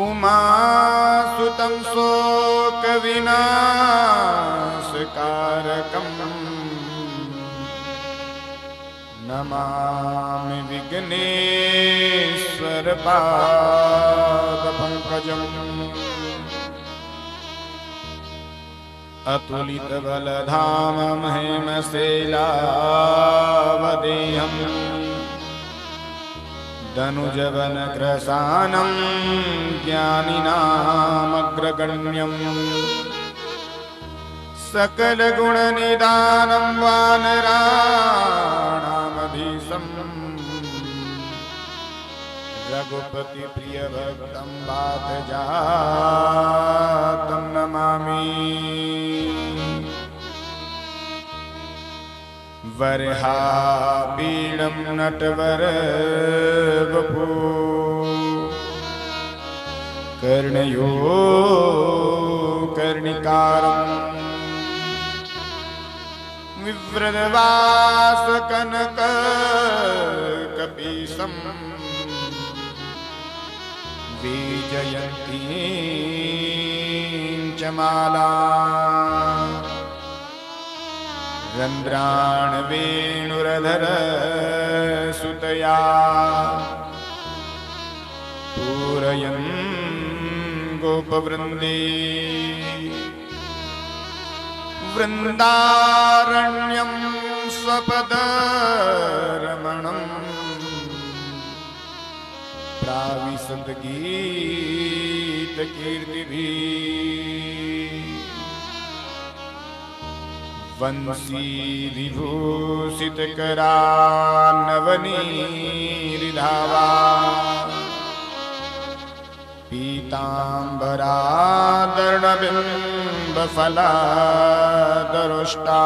उमासुतं शोकविनाशकारकम् नमामि विघ्नेश्वरपादपङ्कजम् अतुलितबलधामं हेमशैलावदेहम् दनुजवनकृशानं ज्ञानिनामग्रगण्यम् सकलगुणनिदानं वानराणामधीशम् रघुपतिप्रियभक्तं वातजातं नमामि वरहापीडं नटवरवपु कर्णयो कर्णिकारम् विव्रतवासकनककपीशम् विजयन्तीं च मालाम् रन्ध्राणवेणुरधरसुतया पूरयन् गोपवृन्दे वृन्दारण्यं स्वपदरमणम् प्राविशद्गीतकीर्तिभिः वंशीविभूषितकरान्नवनीरिधावा पीताम्बरादर्णबिम्बफलादरुष्टा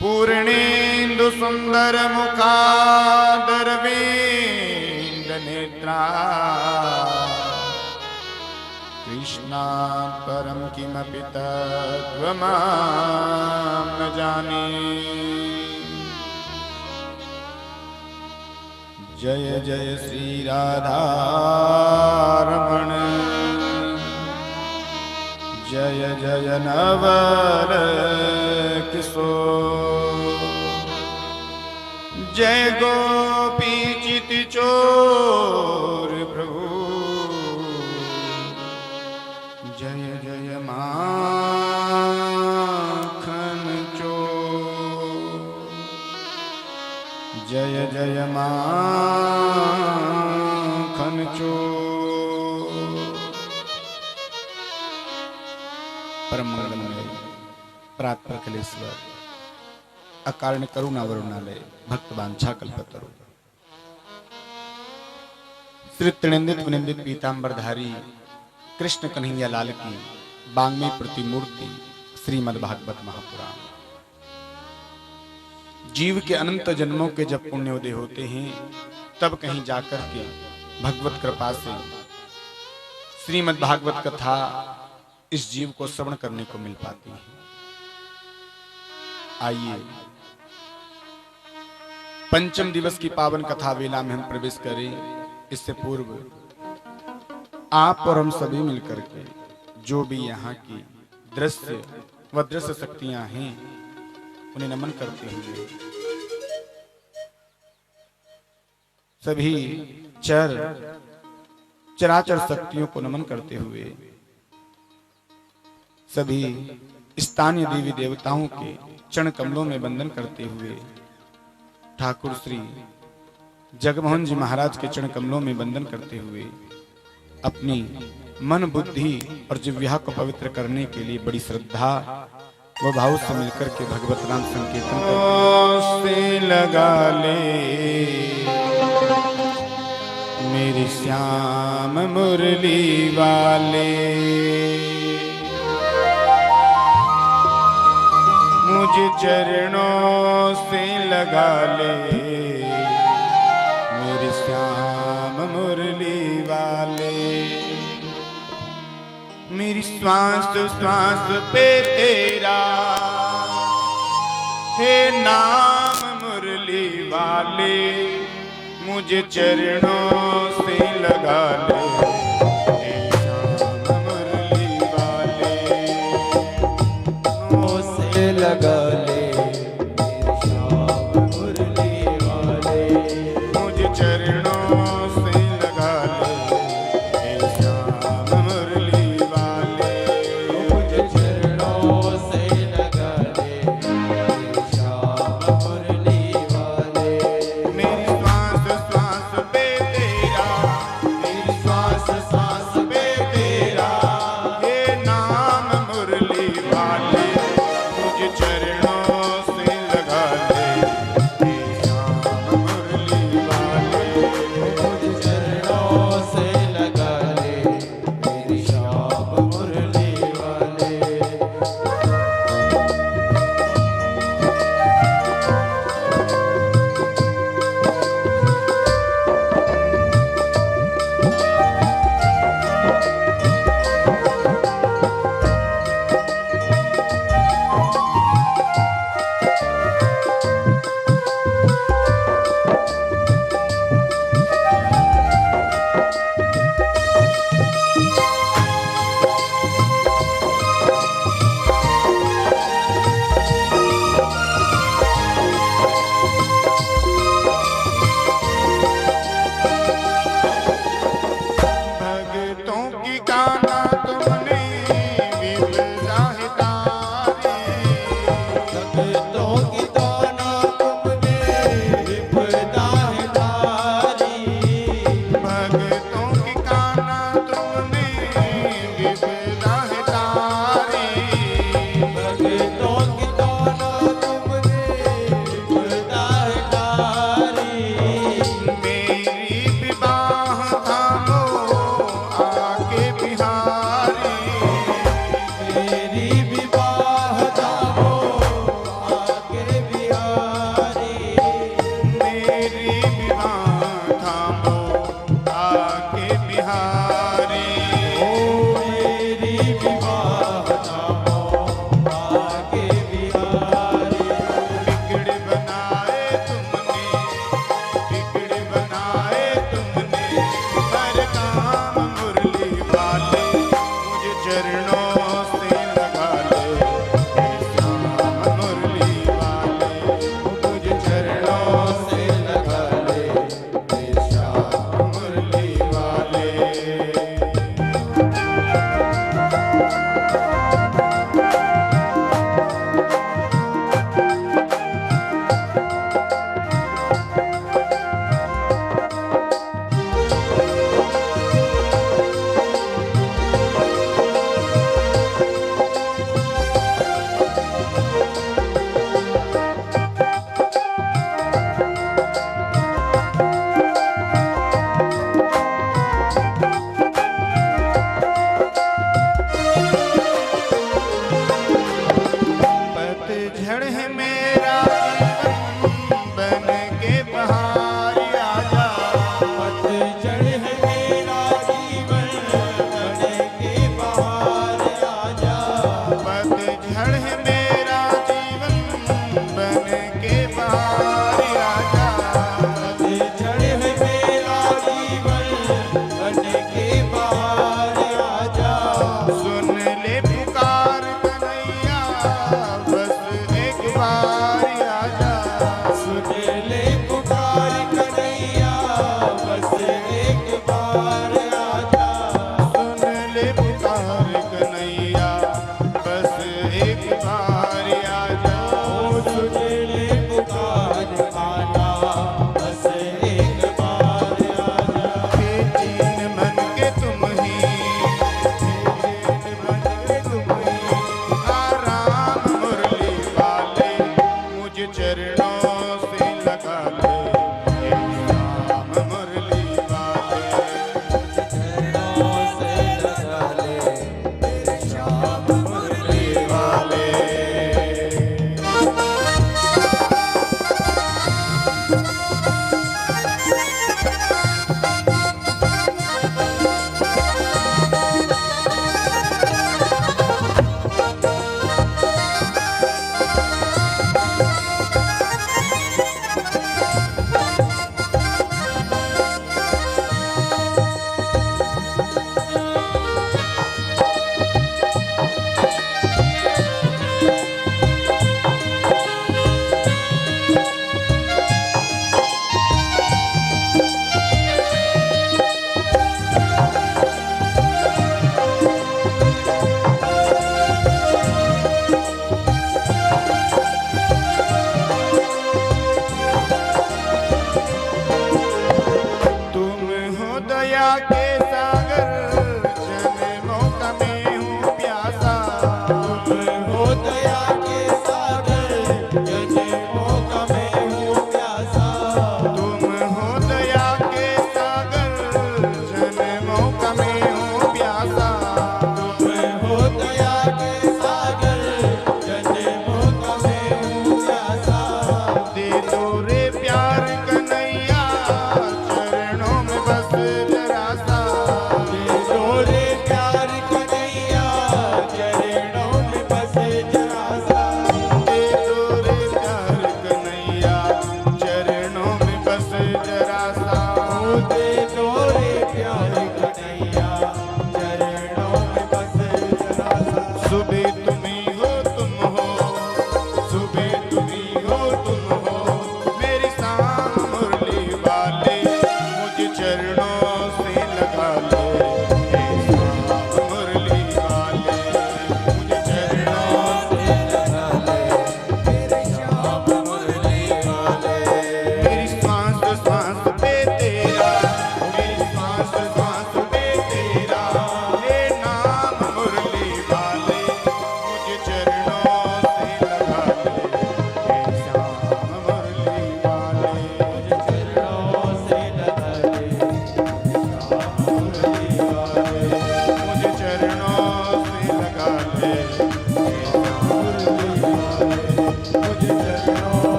पूर्णेन्दुसुन्दरमुखादरविन्दनेत्रा कृष्णात् परं किमपि तत्त्वमां न जाने। जय जय श्री राधारमण जय जय नवल किशोर जय गोपी चितचोर प्रभु जय जय माखन चोर जय जय माखन चोर। परम मंगलमय प्रातःकलेश्वर अकारण करुणा वरुणालय भक्त वांछा कल्पतरु श्री त्रिनंदित विनंदित पीतांबरधारी कृष्ण कन्हैया लाल की बांग्मी प्रतिमूर्ति श्रीमद् भागवत महापुराण। जीव के अनंत जन्मों के जब पुण्योदय होते हैं तब कहीं जाकर के भगवत कृपा से श्रीमद् भागवत कथा इस जीव को श्रवण करने को मिल पाती है। आइए पंचम दिवस की पावन कथा वेला में हम प्रवेश करें। इससे पूर्व आप और हम सभी मिलकर के जो भी यहाँ की दृश्य व दृश्य शक्तियां हैं उन्हें नमन करते हुए सभी चराचर शक्तियों को नमन करते हुए सभी स्थानीय देवी देवताओं के चरण कमलों में वंदन करते हुए ठाकुर श्री जगमोहन जी महाराज के चरण कमलों में वंदन करते हुए अपनी मन बुद्धि और जिह्वा को पवित्र करने के लिए बड़ी श्रद्धा व भाव से मिलकर के भगवत नाम संकीर्तन से लगा ले मेरे श्याम मुरली वाले मुझे चरणों से लगा ले मेरे श्याम मुरली वाले मेरी श्वास श्वास पे तेरा हे नाम मुरली वाले मुझे चरणों से लगा ले हे श्याम मुरली वाले, से लगा ले मेरे श्याम मुरली वाले, मुझ चरणों से लगा ले हे श्याम मुरली वाले, मुझ चरणों से लगा ले मेरे श्याम मुरली वाले। मेरी श्वास श्वास पे तेरा, मेरी श्वास श्वास पे तेरा, हे नाम मुरली वाले, मुझ चरणों से लगा ले हे श्याम मुरली वाले, मुझ चरणों से लगा ले मेरे श्याम मुरली वाले। भक्तों की गाना तुमने विपदा है तारी, भक्तों की दाना तुमने विपदा है तारी, भक्तों की गाना तुमने विपदा है तारी, भक्तों की दाना तुमने विपदा है तारी। मेरी विवाह थामो आके बिहारी, मेरी विवाह थामो आके बिहारी, मेरी विवाह थामो आके बिहारी, ओ मेरी विवाह थामो आके बिहारी। बिगड़ बनाए तुमने, बिगड़ बनाए तुमने हर काम मुरली वाले, मुझे चरणों से लगा ले हे श्याम मुरली वाले, मुझ चरणों से लगा ले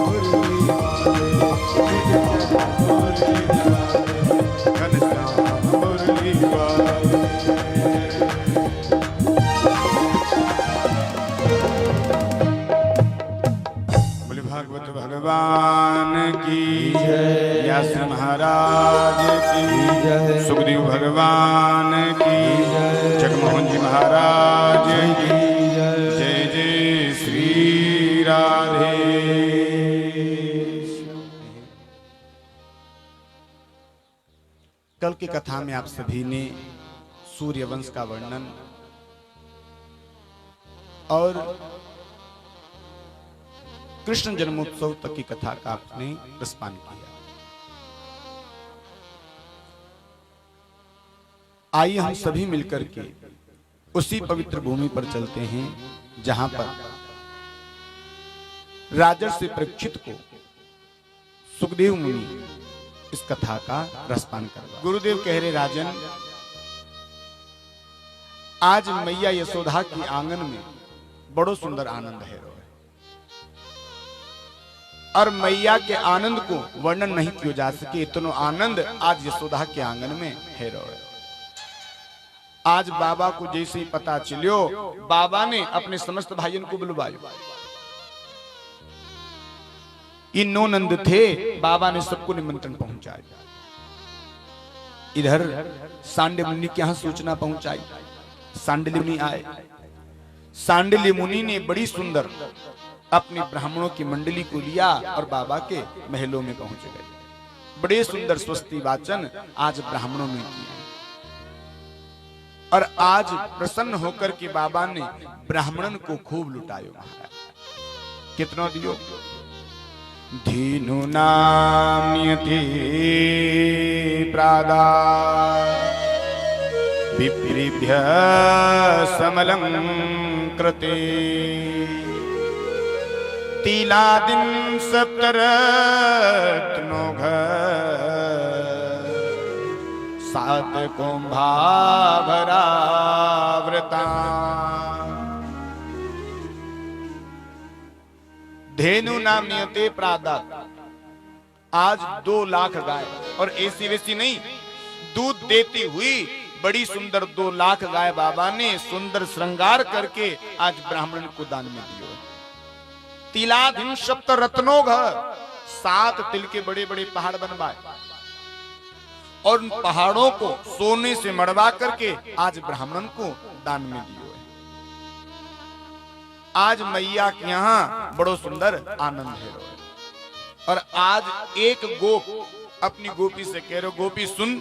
मुरली वाले, घनश्याम मुरली वाले। बोले भागवत भगवान की जय। व्यास महाराज की जय। सुखदेव भगवान की जय। जगमोहन जी महाराज की जय। जय जय श्री राधे। कल की कथा में आप सभी ने सूर्यवंश का वर्णन और कृष्ण जन्मोत्सव तक की कथा का आपने रसपान किया। आइए हम सभी मिलकर के उसी पवित्र भूमि पर चलते हैं जहां पर राजर्षि परीक्षित को सुखदेव मुनि इस कथा का रसपान कर। गुरुदेव कह रहे राजन, आज मैया यशोदा की आंगन में बड़ो सुंदर आनंद है और मैया के आनंद को वर्णन नहीं किया जा सके, इतना आनंद आज यशोदा के आंगन में है रो। आज बाबा को जैसे ही पता चलियो, बाबा ने अपने समस्त भाइयों को बुलवाया। ये 9 नंद थे, बाबा ने सबको निमंत्रण पहुंचाया। इधर सांडिल्य मुनि के यहां सूचना पहुंचाई। सांडिल्य मुनि आए। सांडिल्य मुनि ने बड़ी सुंदर अपने ब्राह्मणों की मंडली को लिया और बाबा के महलों में पहुंच गए। बड़े सुंदर स्वस्ति वाचन आज ब्राह्मणों ने किए और आज प्रसन्न होकर के बाबा ने ब्राह्मणन को खूब लुटायो। महाराज कितना दियो? धीनु नाम्यते प्रादा विप्रेभ्य समलं कृते तिलादिन सप्तरत्नोघ सात कुंभाभरावृता धेनु नाम्यते प्रादात। आज 2 लाख गाय, और ऐसी वैसी नहीं, दूध देती हुई बड़ी सुंदर 2 लाख गाय बाबा ने सुंदर श्रृंगार करके आज ब्राह्मण को दान में दियो। तिलाधीन सप्त रत्नों घर, 7 तिल के बड़े बड़े पहाड़ बनवाए और उन पहाड़ों को सोने से मड़वा करके आज ब्राह्मण को दान में दियो। आज मैया के यहाँ बड़ो सुंदर आनंद है। और आज एक गोप अपनी गोपी से कह रहे, गोपी सुन,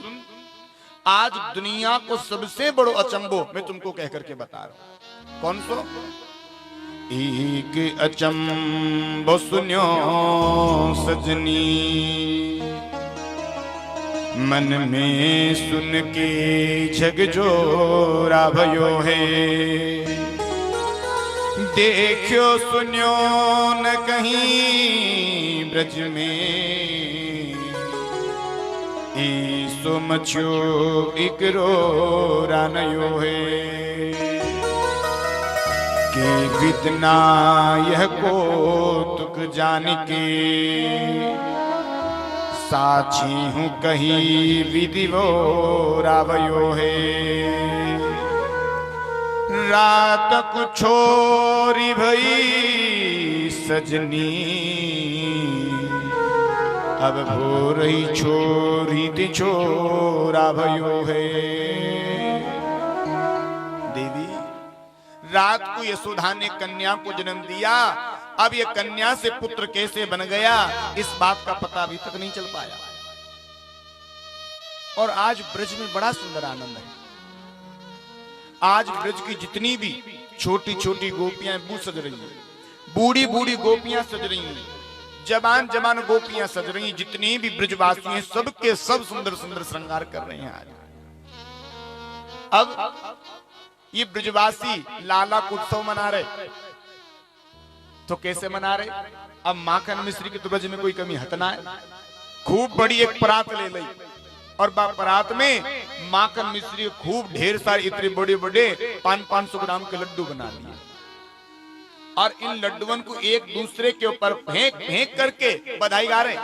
आज दुनिया को सबसे बड़ो अचंबो मैं तुमको कह करके बता रहा हूं। कौन सो? एक अचंबो सुन्यो सजनी, मन में सुन के झकझोरा भयो है। देखो सुन्यो न कहीं ब्रज में, ईसो मछो इकरो रानयो है। के विदना यह को तुक जान के, साक्षी हूँ कहीं विधि वो रावयो है। रात को छोरी भई सजनी, अब भोर ही छोरी ते छोरा भयो है। देवी, रात को यशोदा ने कन्या को जन्म दिया, अब ये कन्या से पुत्र कैसे बन गया इस बात का पता अभी तक नहीं चल पाया। और आज ब्रज में बड़ा सुंदर आनंद है। आज ब्रज की जितनी भी छोटी छोटी गोपियां बू सज रही हैं, बूढ़ी बूढ़ी गोपियां सज रही हैं, जवान जवान गोपियां सज रही हैं, जितनी भी ब्रजवासी हैं सबके सब सुंदर सुंदर श्रृंगार कर रहे हैं। आज अब ये ब्रजवासी लाला को उत्सव मना रहे, तो कैसे मना रहे? अब माखन मिश्री की तो ब्रज में कोई कमी हटना है। खूब बड़ी एक परात ले ली और परात में माखन मिश्री खूब ढेर सारे इतने बड़े बड़े 500-500 ग्राम के लड्डू बना दिए और इन लड्डुओं को एक दूसरे के ऊपर फेंक फेंक करके बधाई गा रहे।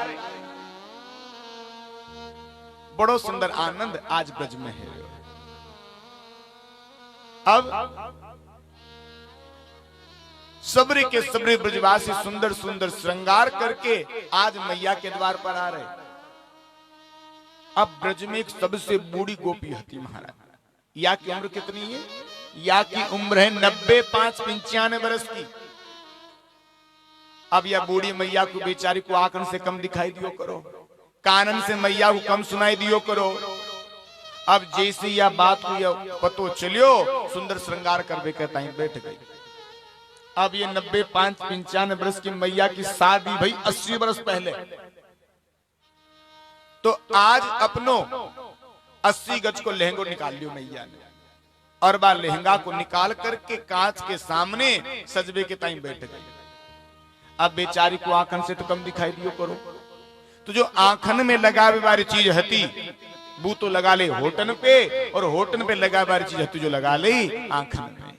बड़ो सुंदर आनंद आज ब्रज में है। अब सबरी के सबरी ब्रजवासी सुंदर सुंदर श्रृंगार करके आज मैया के द्वार पर आ रहे। अब ब्रज में एक सबसे बूढ़ी गोपी हती महाराज। या की उम्र कितनी है? या की उम्र है 90 5 95 वर्ष की। अब या बूढ़ी मैया को बेचारी को आंखन से कम दिखाई दियो करो, कानन से मैया को कम सुनाई दियो करो। अब जैसे या बात को या पतो चलियो सुंदर श्रृंगार करके कहता ही बैठ गई। अब ये 90 5 95 वर्ष की मैया की शादी भाई 80 वर्ष पहले। तो आज अपनो 80 गज को लहंगो निकाल लियो मैया ने, और बार लहंगा को निकाल करके कांच के सामने सजबे के ताई बैठ गई। अब बेचारी को आंखन से तो कम दिखाई दियो करो, तो जो आंखन में लगावे वाली चीज हती वो तो लगा ले होटन पे, और होटन पे लगा वाली चीज हती जो लगा ले आंखन में।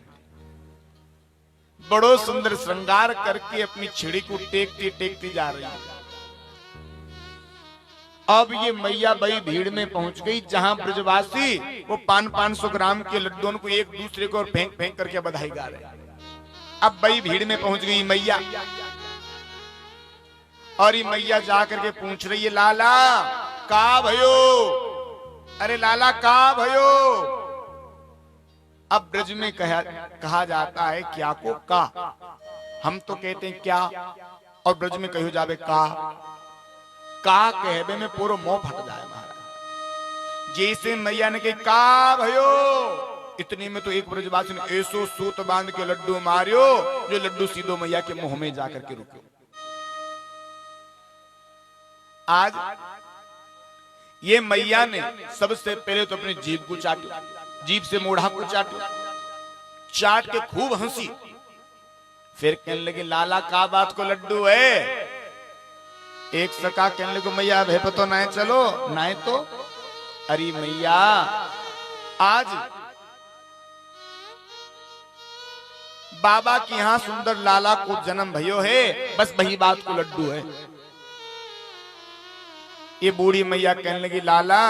बड़ो सुंदर श्रृंगार करके अपनी छिड़ी को टेकती टेकती जा रही है। अब ये मैया बई भीड़ में पहुंच गई जहां ब्रजवासी वो 500 ग्राम के लड्डुओं को एक दूसरे को फेंक फेंक करके बधाई गा रहे। अब बई भीड़ में पहुंच गई मैया, और ये मैया जाकर के पूछ रही है, लाला का भयो? अरे लाला का भयो? अब ब्रज में कहा जाता है क्या को का, हम तो कहते हैं क्या, और ब्रज में कहो जावे का कहबे में पूरा मुंह फट जाए महाराज। जैसे मैया ने कही का भयो, इतनी में तो एक ब्रजवासी ने ऐसो सूत बांध के लड्डू मारियो जो लड्डू सीधो मैया के मुंह में जाकर के रुके। आज ये मैया ने सबसे पहले तो अपनी जीभ को चाटी, जीभ से मोढ़ा को चाटी, चाट के खूब हंसी। फिर कहने लगे लाला का बात को लड्डू है? एक सका कहने लगे मैया भे पतो ना चलो ना तो। अरे मैया आज बाबा के यहां सुंदर लाला को जन्म भयो है, बस वही बात को लड्डू है। ये बूढ़ी मैया कहने लगी लाला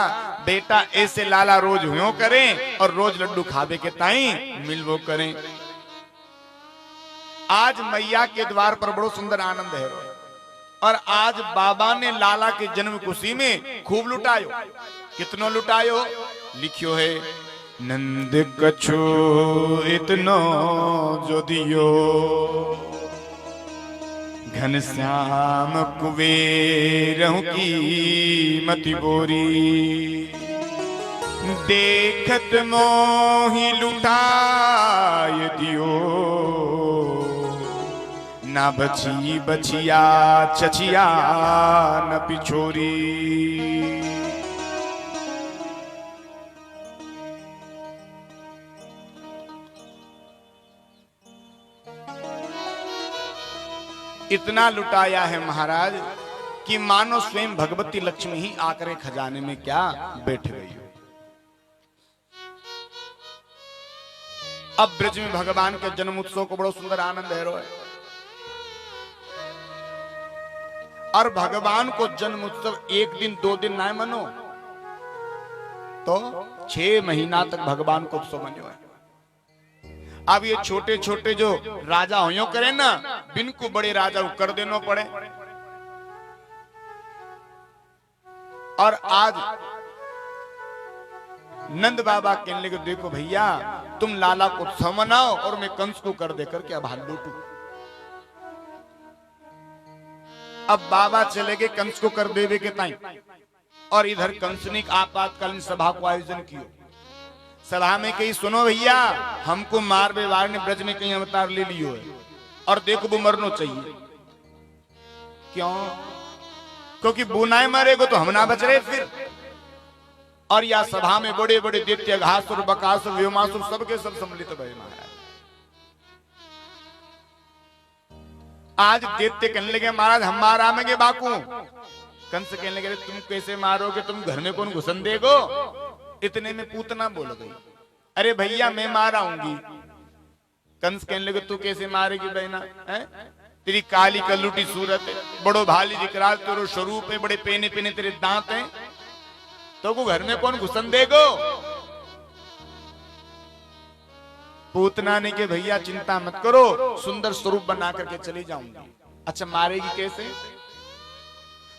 बेटा ऐसे लाला रोज हुओ करें और रोज लड्डू खावे के ताई मिलवो करें। आज मैया के द्वार पर बड़ो सुंदर आनंद है, और आज बाबा ने लाला के जन्म खुशी में खूब लुटायो। कितनो लुटायो? लिखियो है, नंद कछु इतनो जो दियो, घनश्याम कुबेरहु की मति बोरी, देखत मोहि लुटाय दियो, ना बची बचिया चचिया न पिछोरी। इतना लुटाया है महाराज कि मानो स्वयं भगवती लक्ष्मी ही आकर खजाने में क्या बैठ गई हो। अब ब्रज में भगवान के जन्म उत्सव को बड़ा सुंदर आनंद है रोए, और भगवान को जन्म उत्सव 1 दिन 2 दिन ना मनो तो 6 महीना तक भगवान को उत्सव मनो है। अब ये छोटे छोटे जो राजा हो करे ना, बिन को बड़े राजा को कर देना पड़े। और आज नंद बाबा कहने लगे देखो भैया तुम लाला को उत्सव मनाओ और मैं कंस को कर देकर के अब हाथ लूटू। अब बाबा चले गए कंस को कर देवे के ताई, और इधर कंस ने आपातकालीन सभा को आयोजन किया। सभा में कही सुनो भैया हमको मार व्यवहार ने ब्रज में कहीं अवतार ले लियो है, और देखो वो मरना चाहिए। क्यों? क्योंकि बुनाए मरेगो तो हम ना बच रहे फिर। और या सभा में बड़े बड़े दैत्य घासुर बकासुर व्योमासुर सबके सब सम्मिलित भये महाराज। आज दैत्य कहने लगे महाराज हम मार आमेंगे बाकू। कंस कहने लगे तुम कैसे मारोगे, तुम घर में कौन घुसन देगो? इतने में पूतना बोल गई, अरे भैया मैं मार आऊंगी। कंस कहने लगे तू कैसे मारेगी बहना है? तेरी काली कल्लूटी सूरत है, बड़ो भाली जिकराल तेरो स्वरूप है, बड़े पेने पेने तेरे दांत हैं, तो को घर में कौन घुसन देगो? पूतना ने के भैया चिंता मत करो, सुंदर स्वरूप बना करके चली जाऊंगी। अच्छा मारेगी कैसे?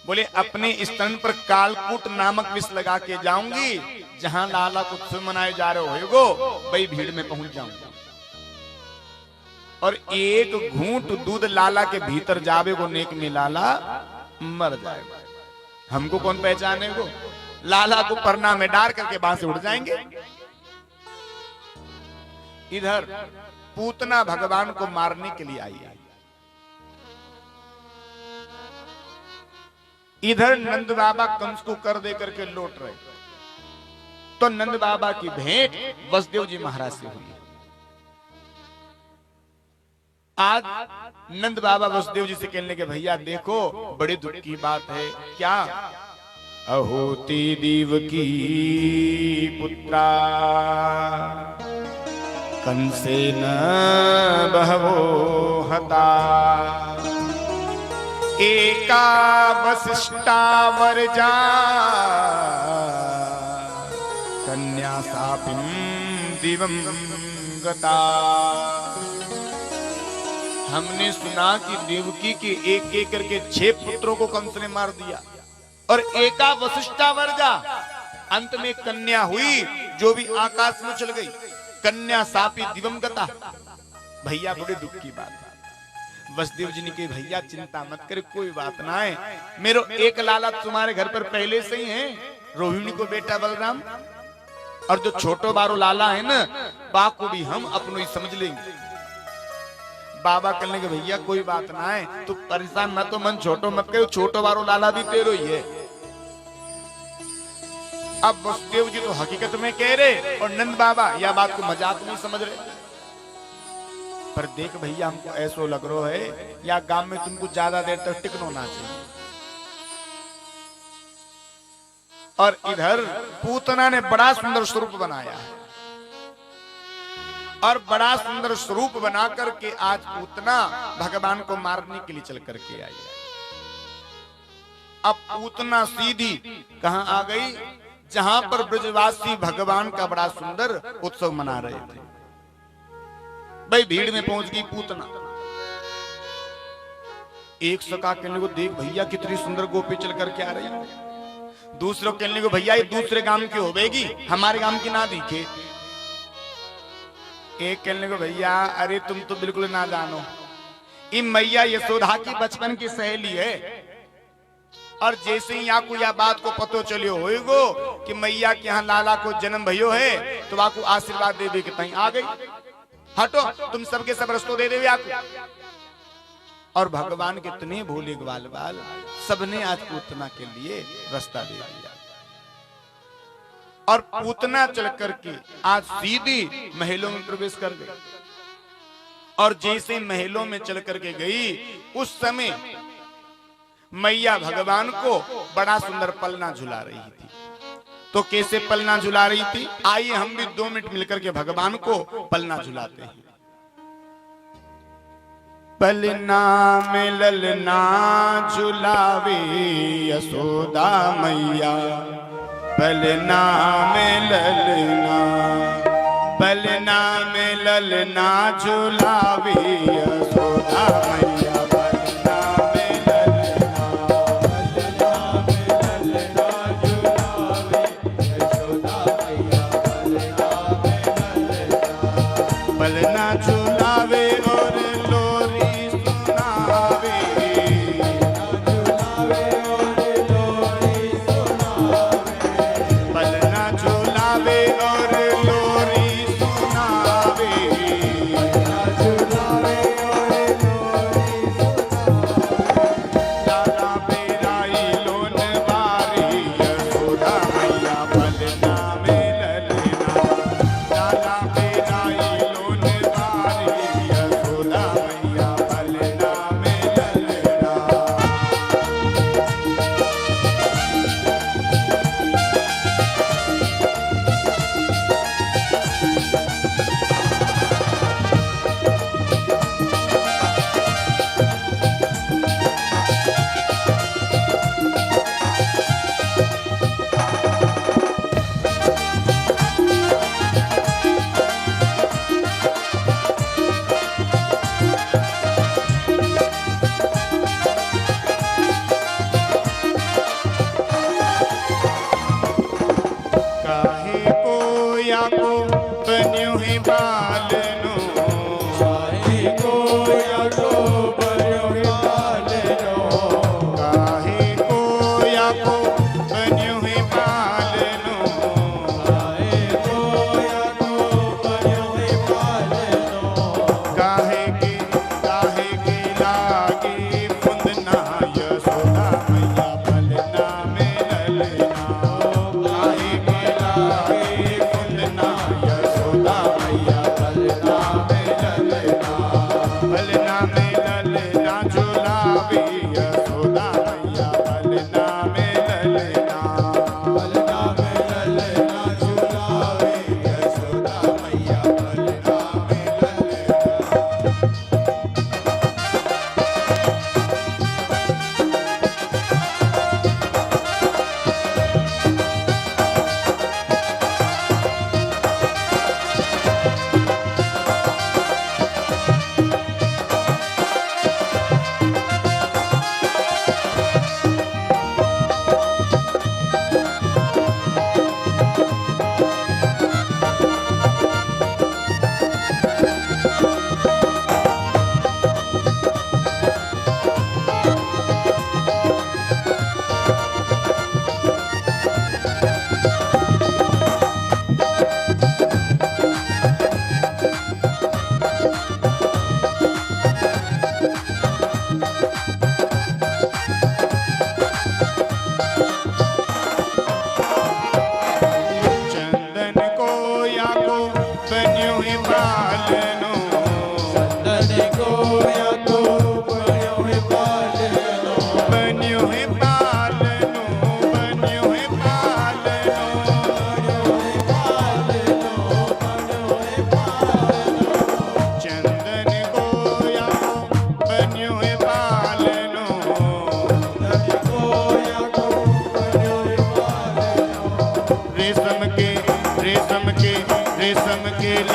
बोले अपने स्तन पर कालकूट नामक विष लगा के जाऊंगी, जहां लाला को उत्सव मनाए जा रहे होगो वही भीड़ में पहुंच जाऊंगा, और एक घूंट दूध लाला के भीतर जावे को नेक में लाला मर जाएगा। हमको कौन पहचाने को? लाला को परना में डाल करके वहां से उड़ जाएंगे। इधर पूतना भगवान को मारने के लिए आई है, इधर नंद बाबा कंस को कर दे करके लौट रहे, तो नंद बाबा की भेंट वसुदेव जी महाराज से हुई। आज नंद बाबा वसुदेव जी से कहने के भैया देखो बड़ी दुख की बात है। क्या? अहोती देव की पुत्रा कंसेन बहवो हता, एका वसिष्ठा वरजा कन्या सापिं दिवं गता। हमने सुना कि देवकी के एक एक करके 6 पुत्रों को कंस ने मार दिया, और एका वसिष्ठा वरजा, अंत में कन्या हुई जो भी आकाश में चल गई, कन्या सापी दिवम गता। भैया बड़े दुख की बात है। वसुदेव जी ने कही भैया चिंता मत करे, कोई बात ना है, मेरो एक लाला तुम्हारे घर पर पहले से ही है, रोहिणी को बेटा बलराम, और जो छोटो बारो लाला है ना, बा को भी हम अपनों ही समझ लेंगे। बाबा कहने के भैया कोई बात ना है, तू परेशान मत, तो मन छोटो मत करे, छोटो बारो लाला भी तेरो ही है। अब वसुदेव जी तो हकीकत में कह रहे, और नंद बाबा यह बात को मजाक नहीं समझ रहे। पर देख भैया हमको ऐसा लग रहा है या गांव में तुमको ज्यादा देर तक टिकनो ना चाहिए। और इधर पूतना ने बड़ा सुंदर स्वरूप बनाया है, और बड़ा सुंदर स्वरूप बना करके आज पूतना भगवान को मारने के लिए चल करके आई है। अब पूतना सीधी कहां आ गई? जहां पर ब्रजवासी भगवान का बड़ा सुंदर उत्सव मना रहे थे, भाई भीड़ में पहुंच गई पूतना। एक सका कहने को देख भैया कितनी सुंदर गोपी चल करके आ रही है, दूसरों कहने को भैया ये दूसरे गांव की होगी, हमारे गांव की ना दिखे। एक कहने को भैया अरे तुम तो बिल्कुल ना जानो, ये मैया यशोदा की बचपन की सहेली है, और जैसे ही आपको यह बात को पतो चलियो होएगो कि मैया के यहाँ लाला को जन्म भयो है, तो आपको आशीर्वाद दे दे के तहीं आ गई, हटो तुम सबके सब रस्तो दे दे आपको। और भगवान कितने भोले ग्वाल बाल, सबने आज पूतना के लिए रास्ता दे दिया, और पूतना चल करके आज सीधी महलों में प्रवेश कर गई। और जैसे महलों में चल करके गई, उस समय मैया भगवान को बड़ा सुंदर पलना झुला रही थी। तो कैसे पलना झुला रही थी, आइए हम भी 2 मिनट मिलकर के भगवान को पलना झुलाते हैं। पलना में ललना झुलावे यशोदा मैया, पलना में ललना, पलना में ललना झुलावे यशोदा मैया,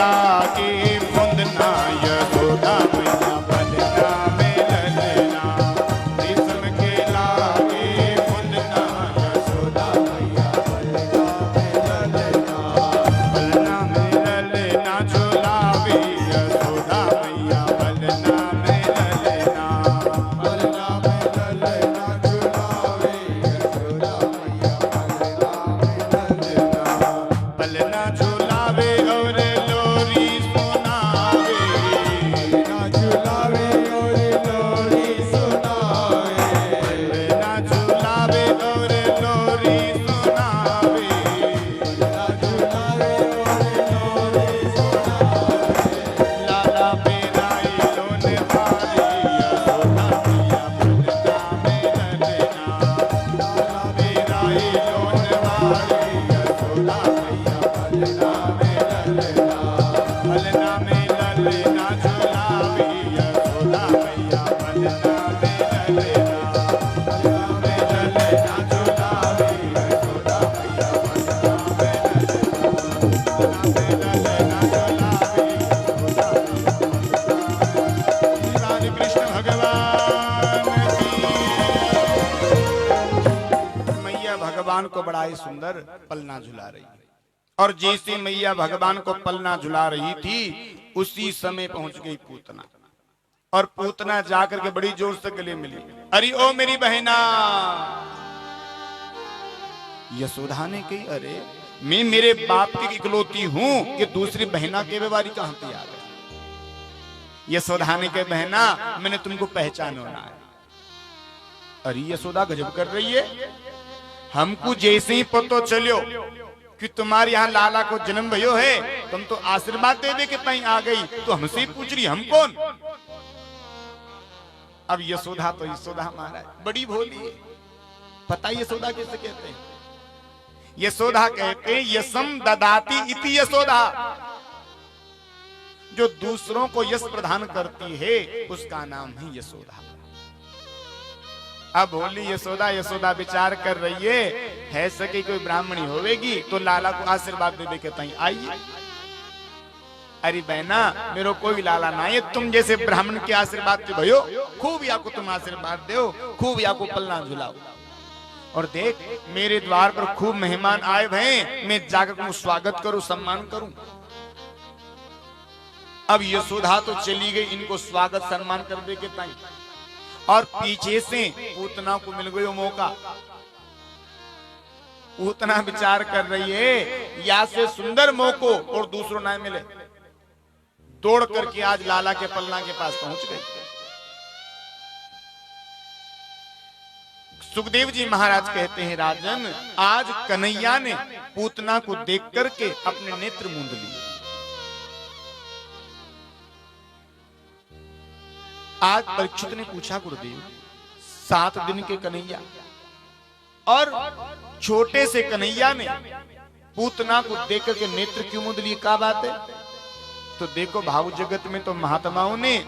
लागे फुंदना यशोदा मैया पलना में ललना रेशम के लागे फुंदना यशोदा मैया पलना में ललना झुलावे यशोदा मैया पलना में ललना पलना झुलावे और लोरी सुनावे पलना झुलावे और लोरी सुनावे लाला बेराई लोन वाली यशोदा मैया पलना में ललना लाला बेराई लोन वाली यशोदा मैया पलना में ललना झुलावी यशोदा मैया पलना में ललना झुलावी यशोदा मैया राधे कृष्ण भगवान की। मैया भगवान को बड़ा ही सुंदर पलना झुला रही है और जैसे मैया भगवान को पलना झुला रही थी उसी समय पहुंच गई पूतना और पूतना जाकर के बड़ी जोर से गले मिली। अरे ओ मेरी बहना। यशोदा ने कही अरे मैं मेरे बाप की इकलौती हूं कि दूसरी बहना के बेवारी कहां पे आ गई। यशोदा ने कही बहना मैंने तुमको पहचाना है। अरे यशोदा गजब कर रही है। हमको जैसे ही पतो चलो कि तुम्हारे यहाँ लाला को जन्म भयो है तुम तो आशीर्वाद दे दे के तई आ गई तो हमसे पूछ रही हम कौन। अब यशोदा तो यशोदा महाराज बड़ी भोली है। पता यशोदा कैसे कहते हैं। यशोदा कहते हैं यशम ददाती इति यशोदा। जो दूसरों को यश प्रदान करती है उसका नाम है यशोदा। अब बोली यशोदा यशोदा विचार कर रही है सके कोई ब्राह्मणी होवेगी तो लाला को आशीर्वाद दे दे के तई आइए। अरे बहना मेरो कोई लाला ना है तुम जैसे ब्राह्मण के आशीर्वाद से भयो खूब या को तुम आशीर्वाद दो खूब या को पलना झुलाओ और देख मेरे द्वार पर खूब मेहमान आए भय मैं जाकर को स्वागत करूं सम्मान करूं। अब यशोदा तो चली गई इनको स्वागत सम्मान कर दे के तई और पीछे से पूतना को मिल गयो मौका। पूतना विचार कर रही है या से सुंदर मौको और दूसरों ना मिले दौड़ करके आज लाला के पलना के पास पहुंच गई। सुखदेव जी महाराज कहते हैं राजन आज कन्हैया ने पूतना को देख करके अपने नेत्र मूंद लिए। आज परीक्षित ने पूछा गुरुदेव 7 दिन के कन्हैया और छोटे से कन्हैया ने पूतना को देख करके नेत्र क्यों मूंद लिए क्या बात है। तो देखो भाव जगत में तो महात्माओं ने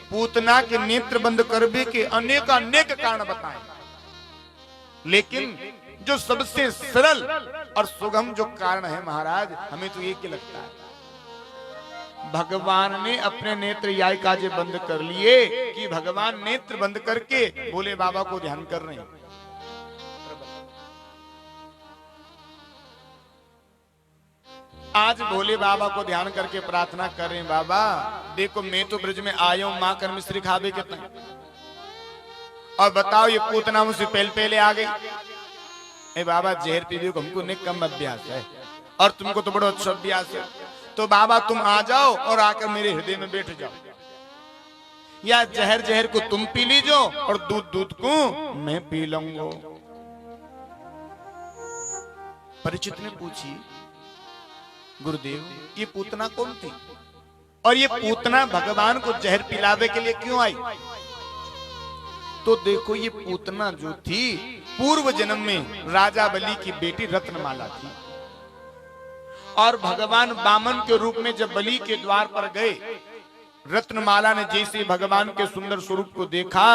पूतना के नेत्र बंद करने के अनेक कारण बताए लेकिन जो सबसे सरल और सुगम जो कारण है महाराज हमें तो एक ही लगता है भगवान ने अपने नेत्र याय काजे बंद कर लिए कि भगवान नेत्र बंद करके भोले बाबा को ध्यान कर रहे हैं। आज भोले बाबा को ध्यान करके प्रार्थना कर रहे हैं बाबा देखो मैं तो ब्रज में आया हूं मां कर मिश्री खावे के तक और बताओ ये पूतना मुझसे पहले आ गई। ए बाबा जहर पी लो हमको ने कम अभ्यास है और तुमको तो बड़ा अच्छा अभ्यास है तो बाबा तुम आ जाओ और आकर मेरे हृदय में बैठ जाओ या जहर को तुम पी लीजो और दूध को मैं पी लूंगा। परिचित ने पूछी गुरुदेव ये पूतना कौन थी और ये पूतना भगवान को जहर पिलावे के लिए क्यों आई। तो देखो ये पूतना जो थी पूर्व जन्म में राजा बलि की बेटी रत्नमाला थी और भगवान वामन के रूप में जब बलि के द्वार पर गए रत्नमाला ने जैसे भगवान के सुंदर स्वरूप को देखा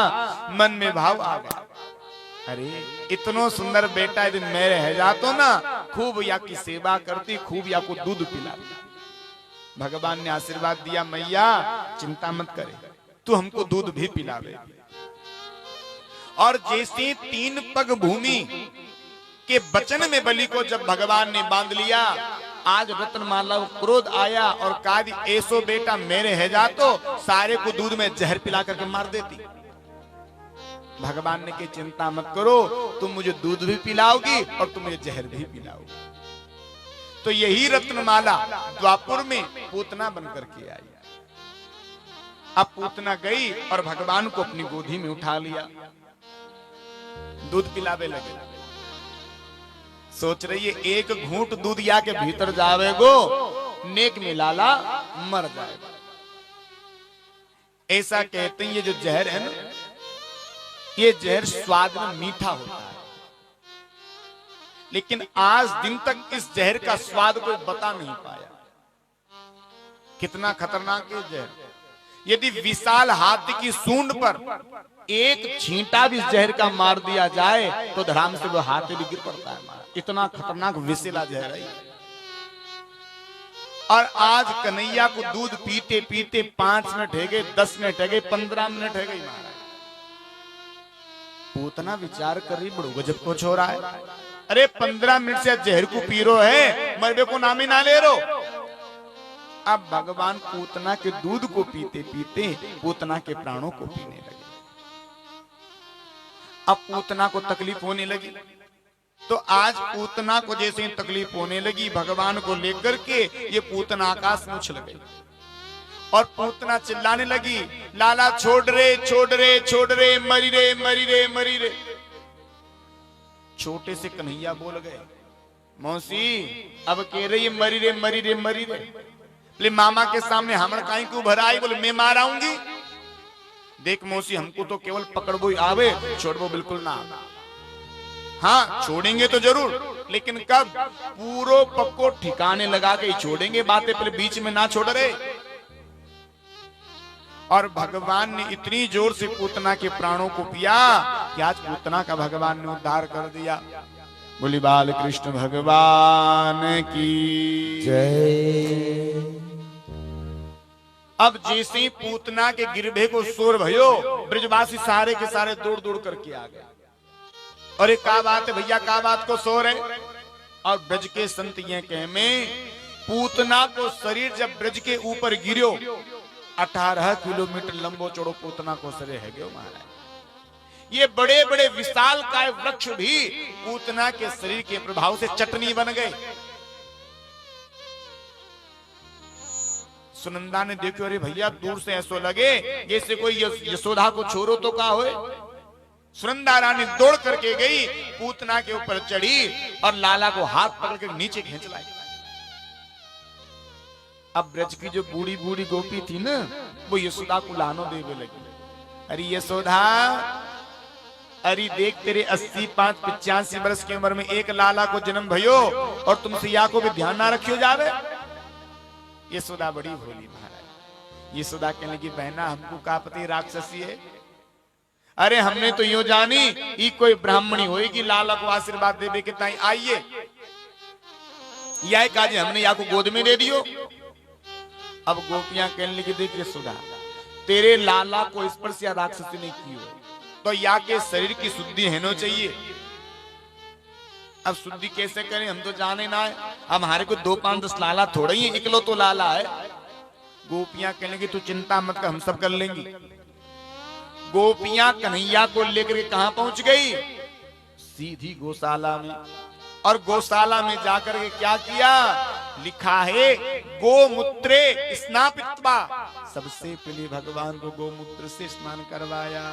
मन में भाव आ गया अरे इतनो सुंदर बेटा यदि मैं रह जातो ना खूब या की सेवा करती खूब या को दूध पिलाती भगवान ने आशीर्वाद दिया, मैया चिंता मत करे, तू हमको दूध भी पिलावे। और जैसे 3 पग भूमि के वचन में बलि को जब भगवान ने बांध लिया, आज रत्नमाला को क्रोध आया और कहा ऐसो बेटा मेरे है जा तो सारे को दूध में जहर पिला करके मार देती। भगवान ने कहा चिंता मत करो, तुम मुझे दूध भी पिलाओगी और तुम मुझे जहर भी पिलाओगी। तो यही रत्नमाला द्वापुर में पूतना बनकर के आई। अब पूतना गई और भगवान को अपनी गोदी में उठा लिया, दूध पिलावे लगे। सोच रही है एक घूंट दूध या के भीतर जावेगो, नेक में लाला मर जाएगा। ऐसा कहते हैं ये जो जहर है ना, ये जहर स्वाद में मीठा होता है, लेकिन आज दिन तक इस जहर का स्वाद कोई बता नहीं पाया। कितना खतरनाक है जहर। यदि विशाल हाथी की सूंड पर एक छींटा भी जहर का मार दिया जाए तो धड़ाम से वो हाथी भी गिर पड़ता है। इतना खतरनाक विषैला जहर है। और आज कन्हैया को दूध पीते पीते 5 मिनट है गए, 10 मिनट है गए, 15 मिनट है गई। पूतना विचार कर रही, बड़ो गजब कुछ हो रहा है। अरे 15 मिनट से जहर को पी रो है, मरबे को नाम ही ना ले रो। अब भगवान पूतना के दूध को पीते पीते पूतना के प्राणों को पीने लगे। अब पूतना को तकलीफ होने लगी, तो आज पूतना को जैसे ही तकलीफ होने लगी, भगवान को लेकर के ये पूतना आकाश में उछल गई और पूतना चिल्लाने लगी, लाला छोड़ रे छोड़ रे छोड़ रे, मरी रे मरी रे मरी रे। छोटे से कन्हैया बोल गए, मौसी अब कह रही है मरी रे मरी रे मरी रे। बोले मामा के सामने हमर काई क्यों भराई? बोले मैं मार आऊंगी। देख मौसी हमको तो केवल पकड़बो आवे, छोड़बो बिल्कुल ना। हाँ छोड़ेंगे तो जरूर, लेकिन कब? पूरो पक्को ठिकाने लगा के ही छोड़ेंगे, बातें पहले बीच में ना छोड़ रहे। और भगवान ने इतनी जोर से पूतना के प्राणों को पिया कि आज पूतना का भगवान ने उद्धार कर दिया। बोली बाल कृष्ण भगवान की जय। अब जैसे ही पूतना के गिरभे को शोर भयो, ब्रजवासी सारे के सारे दौड़ दौड़ करके आ गए। अरे क्या बात है भैया, क्या बात को शोर है? और ब्रज के संत ये कहे में पूतना को शरीर जब ब्रज के ऊपर गिरो, 18 किलोमीटर लंबो चौड़ो पूतना को शरीर है गयो महाराज। ये बड़े बड़े विशाल काय वृक्ष भी पूतना के शरीर के प्रभाव से चटनी बन गए। सुनंदा ने देखो, अरे भैया दूर से ऐसो लगे जैसे कोई यशोदा को छोड़ो तो का होए। सुनंदा रानी दौड़ करके गई, पूतना के ऊपर चढ़ी और लाला को हाथ पकड़ के नीचे खींच लाई। अब ब्रज की जो बूढ़ी बूढ़ी गोपी थी ना, वो यशोदा को लानो देवे लगी। अरे यशोदा, अरे देख तेरे 85-85 वर्ष की उम्र में एक लाला को जन्म भयो और तुमसे या को भी ध्यान ना रखियो जावे। यशोदा बड़ी भोली महाराज। यशोदा कहने लगी, बहना हमको का पति राक्षसी है? अरे हमने तो यूं जानी ये कोई ब्राह्मणी होएगी, लाला को आशीर्वाद देवे के ताई आइए। यह काज हमने या को गोद में दे दियो। अब गोपियां कहने लगी, देख यशोदा तेरे लाला को स्पर्श या राक्षसी ने की हो तो या के शरीर की शुद्धि होना चाहिए। अब शुद्धि कैसे करें, हम तो जाने ना है। अब हमारे को 2-5-10 लाला थोड़ा ही, इकलो तो लाला है। गोपियां कहने लगी, तू चिंता मत कर, हम सब कर लेंगी। गोपियां कन्हैया को लेकर के कहां पहुंच गई? सीधी गौशाला में। और गौशाला में जाकर के क्या किया? लिखा है गोमूत्रे स्नापित्वा। सबसे पहले भगवान को गोमूत्र से स्नान करवाया।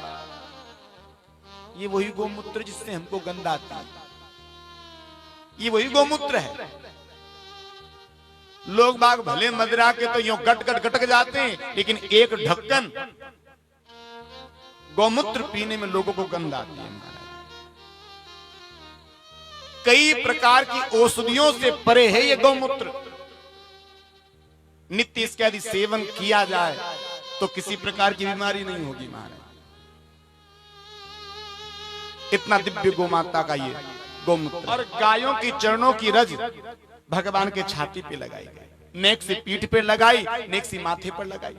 ये वही गोमूत्र जिससे हमको गंध आती है, ये वही गोमूत्र है। लोग बाग भले मदरा के तो यूं गट गट गटक जाते हैं, लेकिन एक ढक्कन गोमूत्र पीने में लोगों को गंध आती है। कई प्रकार की औषधियों से परे है ये गौमूत्र। नित्य इसका यदि सेवन किया जाए तो किसी प्रकार की बीमारी नहीं होगी महाराज। इतना दिव्य गोमाता का ये गोमूत्र। और गायों की चरणों की रज भगवान के छाती पे लगाई गई। नेक से पीठ पर लगाई, नेक से माथे पर लगाई।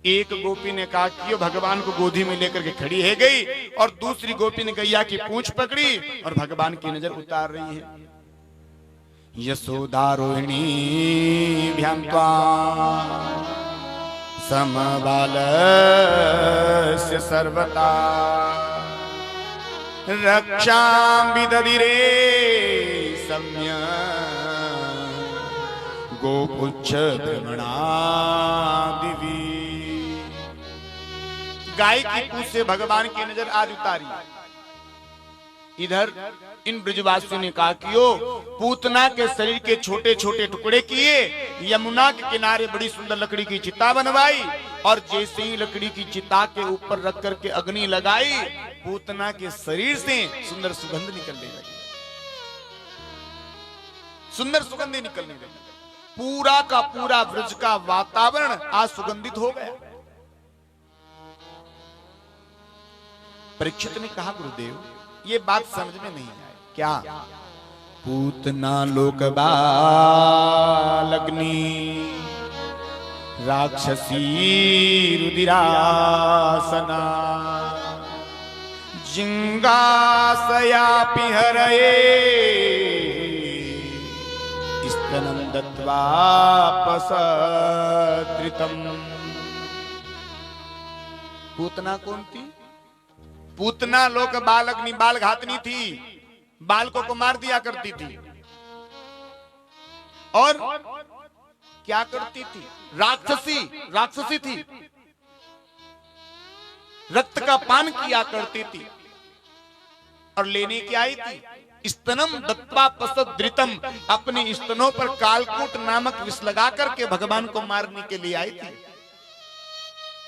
एक गोपी ने कहा कि भगवान को गोदी में लेकर के खड़ी है गई, और दूसरी गोपी ने गैया की पूंछ पकड़ी और भगवान की नजर उतार रही है। यशोदा रोहिणी भ्यान्त्वा समबालस्य सर्वदा रक्षां विदधिरे सम्य गोपुच्छ भ्रमणादिवी। गाय की पूंछ से भगवान की नजर आज उतारी। इधर इन ब्रजवासियों ने कहा कि ओ पूतना के शरीर के छोटे छोटे टुकड़े किए, यमुना के किनारे बड़ी सुंदर लकड़ी की चिता बनवाई, और जैसे ही लकड़ी की चिता के ऊपर रख करके अग्नि लगाई, पूतना के शरीर से सुंदर सुगंध निकलने लगी। सुंदर सुगंध निकलने लगी। पूरा का पूरा ब्रज का वातावरण आज सुगंधित हो गया। परीक्षित ने कहा गुरुदेव ये बात समझ में नहीं आई। क्या? पूतना लोक बालग्नि राक्षसी रुदिरासना जिंगासयापि हरये स्तनं दत्त्वा पसत्रितम्। पूतना कौन थी? पूतना लोक बालग्नि, बाल घातनी थी, बालकों को मार दिया करती थी। और क्या करती थी? राक्षसी थी, रक्त का पान किया करती थी। और लेने क्या आई थी? स्तनम दत्त्वा पसद्रितम, अपने स्तनों पर कालकूट नामक विष लगा करके भगवान को मारने के लिए आई थी।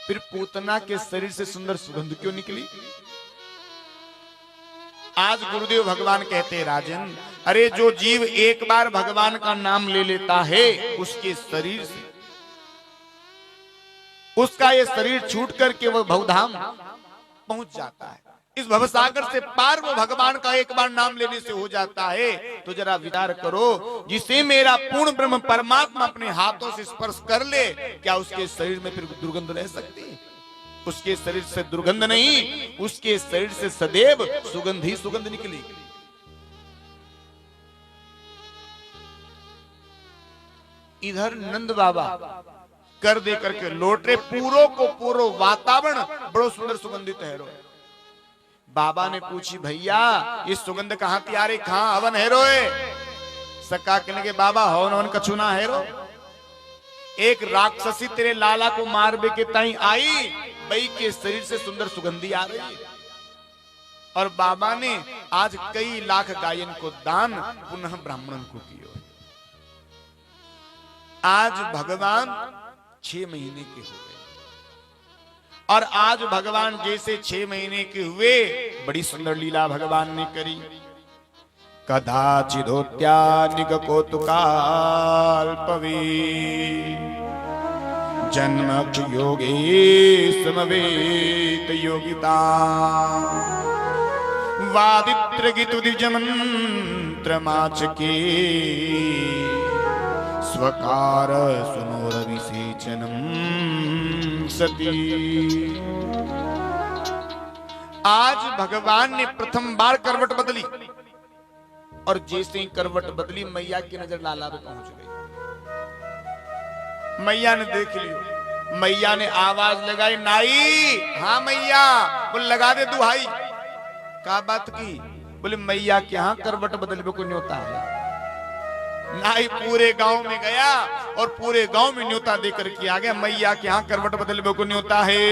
फिर पूतना के शरीर से सुंदर सुगंध क्यों निकली? आज गुरुदेव भगवान कहते हैं राजन, अरे जो जीव एक बार भगवान का नाम ले लेता है, उसके शरीर से उसका ये शरीर छूट करके वह भवधाम पहुंच जाता है। इस भवसागर से पार वो भगवान का एक बार नाम लेने से हो जाता है। तो जरा विचार करो, जिसे मेरा पूर्ण ब्रह्म परमात्मा अपने हाथों से स्पर्श कर ले, क्या उसके शरीर में फिर दुर्गंध रह सकती है? उसके शरीर से दुर्गंध नहीं, उसके शरीर से सदैव सुगंध ही सुगंध निकलेगी। इधर नंद बाबा कर दे करके लौट रहे, पूरो को पूरो वातावरण बड़ो सुंदर सुगंधित है। बाबा ने पूछी भैया ये सुगंध कहां त्यारे, कहां हवन है रोए? सका कहने के बाबा हवन हवन कछुना है रो। एक राक्षसी तेरे लाला को मारबे के ताई आई, बई के शरीर से सुंदर सुगंधी आ रही है। और बाबा ने आज कई लाख गायन को दान पुनः ब्राह्मणन को किया। आज भगवान 6 महीने के हो गए, और आज भगवान जैसे 6 महीने के हुए, बड़ी सुंदर लीला भगवान ने करी। कदाचिदोत्या निगकोतुकाल्पवे जन्मक्ष योगे समवेत योगिता वादित्र गीतु दिव्यमंत्रमाचके स्वकार सुनोरविसेचनम सती। आज भगवान ने प्रथम बार करवट बदली, और जैसे ही करवट बदली मैया की नजर लाला पे पहुंच गई। मैया ने देख लियो, मैया ने आवाज लगाई, नाई। हाँ मैया, बोल लगा दे दुहाई। क्या बात की? बोले मैया के यहाँ करवट बदलने को न्योता है। नाई पूरे गांव में गया और पूरे गांव में न्योता देकर के आ गया, मैया के यहाँ करवट बदलने को न्योता है।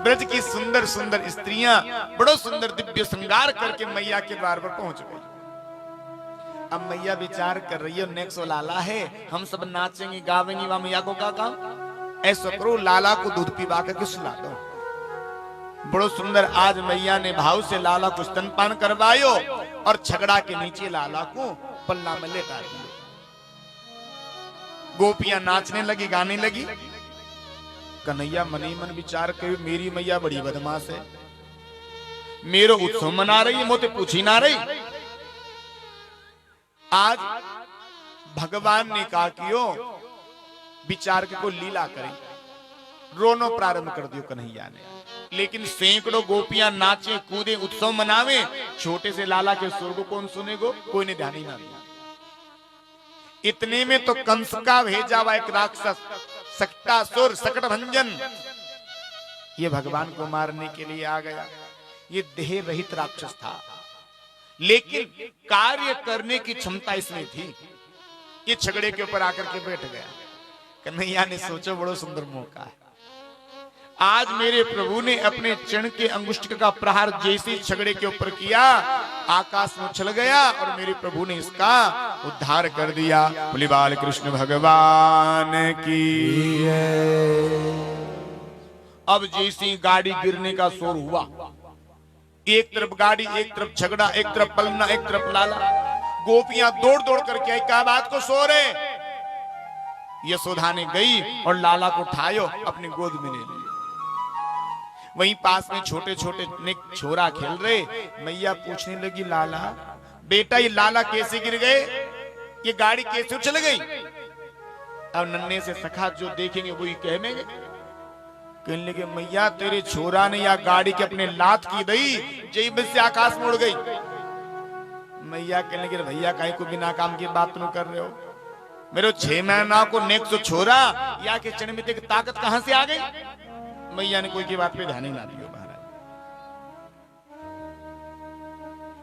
ब्रज की सुंदर सुंदर स्त्रियां बड़ो सुंदर दिव्य श्रृंगार करके मैया के द्वार पर पहुंच गई। अब मैया विचार कर रही है, नेक्स्ट लाला है, हम सब नाचेंगे गावेंगे, वहां मैया को क्या काम? ऐसा करो लाला को दूध पिला करके सुला दो। बड़ो सुंदर आज मैया ने भाव से लाला को स्तनपान करवायो, और छगड़ा के नीचे लाला को पल्ला में लेटा दिया। गोपियां नाचने लगी, गाने लगी। कन्हैया मनी मन विचार कर, मेरी मैया बड़ी बदमाश है, मेरो उत्सव मना रही है, मोते पूछी ना रही। आज भगवान ने कहा कि यो विचार के को लीला करें, रोनो प्रारंभ कर दियो कन्हैया ने। लेकिन सैकड़ों गोपियां नाचे कूदे उत्सव मनावे, छोटे से लाला के सुर को कौन सुनेगो, कोई ने ध्यान ही ना दिया। इतने में तो कंस का भेजा हुआ एक राक्षस सक्टासुर सकटभंजन, ये भगवान को मारने के लिए आ गया। ये देह रहित राक्षस था, लेकिन कार्य करने की क्षमता इसमें थी। ये छगड़े के ऊपर आकर के बैठ गया। कन्हैया ने सोचा बड़ो सुंदर मौका है, आज मेरे प्रभु ने अपने चरण के अंगुष्ठ का प्रहार जैसे छगड़े के ऊपर किया, आकाश में उछल गया और मेरे प्रभु ने इसका उद्धार कर दिया। बोले बाल कृष्ण भगवान की। अब जैसी गाड़ी गिरने का शोर हुआ, एक तरफ गाड़ी, एक तरफ झगड़ा, एक तरफ पलना, एक तरफ लाला। गोपियां दौड़ दौड़ करके आई, क्या बात को सो रहे। यशोदा ने गई और लाला को उठायो, अपनी गोद में ले लिया। वहीं पास में छोटे छोटे छोरा खेल रहे। मैया पूछने लगी, लाला बेटा ये लाला कैसे गिर गए, ये गाड़ी कैसे उछल गई। अब नन्हे से सखा जो देखेंगे वही कहेंगे। कहने लगे, मैया तेरे छोरा ने या गाड़ी के अपने लात की दई, जई में से आकाश में उड़ गई। मैया कहने लगे, भैया काहे को बिना काम की बात न कर रहे हो, मेरे 6 महीना को नेक सो छोरा या के चरण में ताकत कहां से आ गई। मैया ने कोई की बात पे ध्यान ही ना दिया महाराज।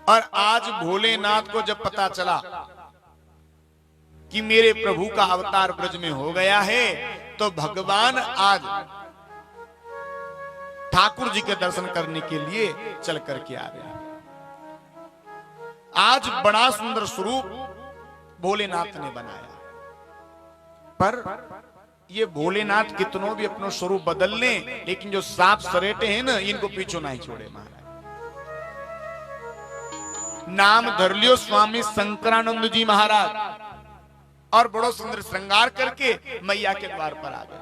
और आज भोलेनाथ को जब पता चला कि मेरे प्रभु का अवतार ब्रज में हो गया है, तो भगवान आज ठाकुर जी के दर्शन करने के लिए चल करके आ गया। आज बड़ा सुंदर स्वरूप भोलेनाथ ने बनाया, पर ये भोलेनाथ कितनों भी अपना स्वरूप बदल लें, लेकिन जो सांप सरेटे हैं ना, इनको पीछे नहीं छोड़े महाराज। नाम धर लियो स्वामी शंकरानंद जी महाराज, और बड़ो सुंदर श्रृंगार करके मैया के द्वार पर आ गए।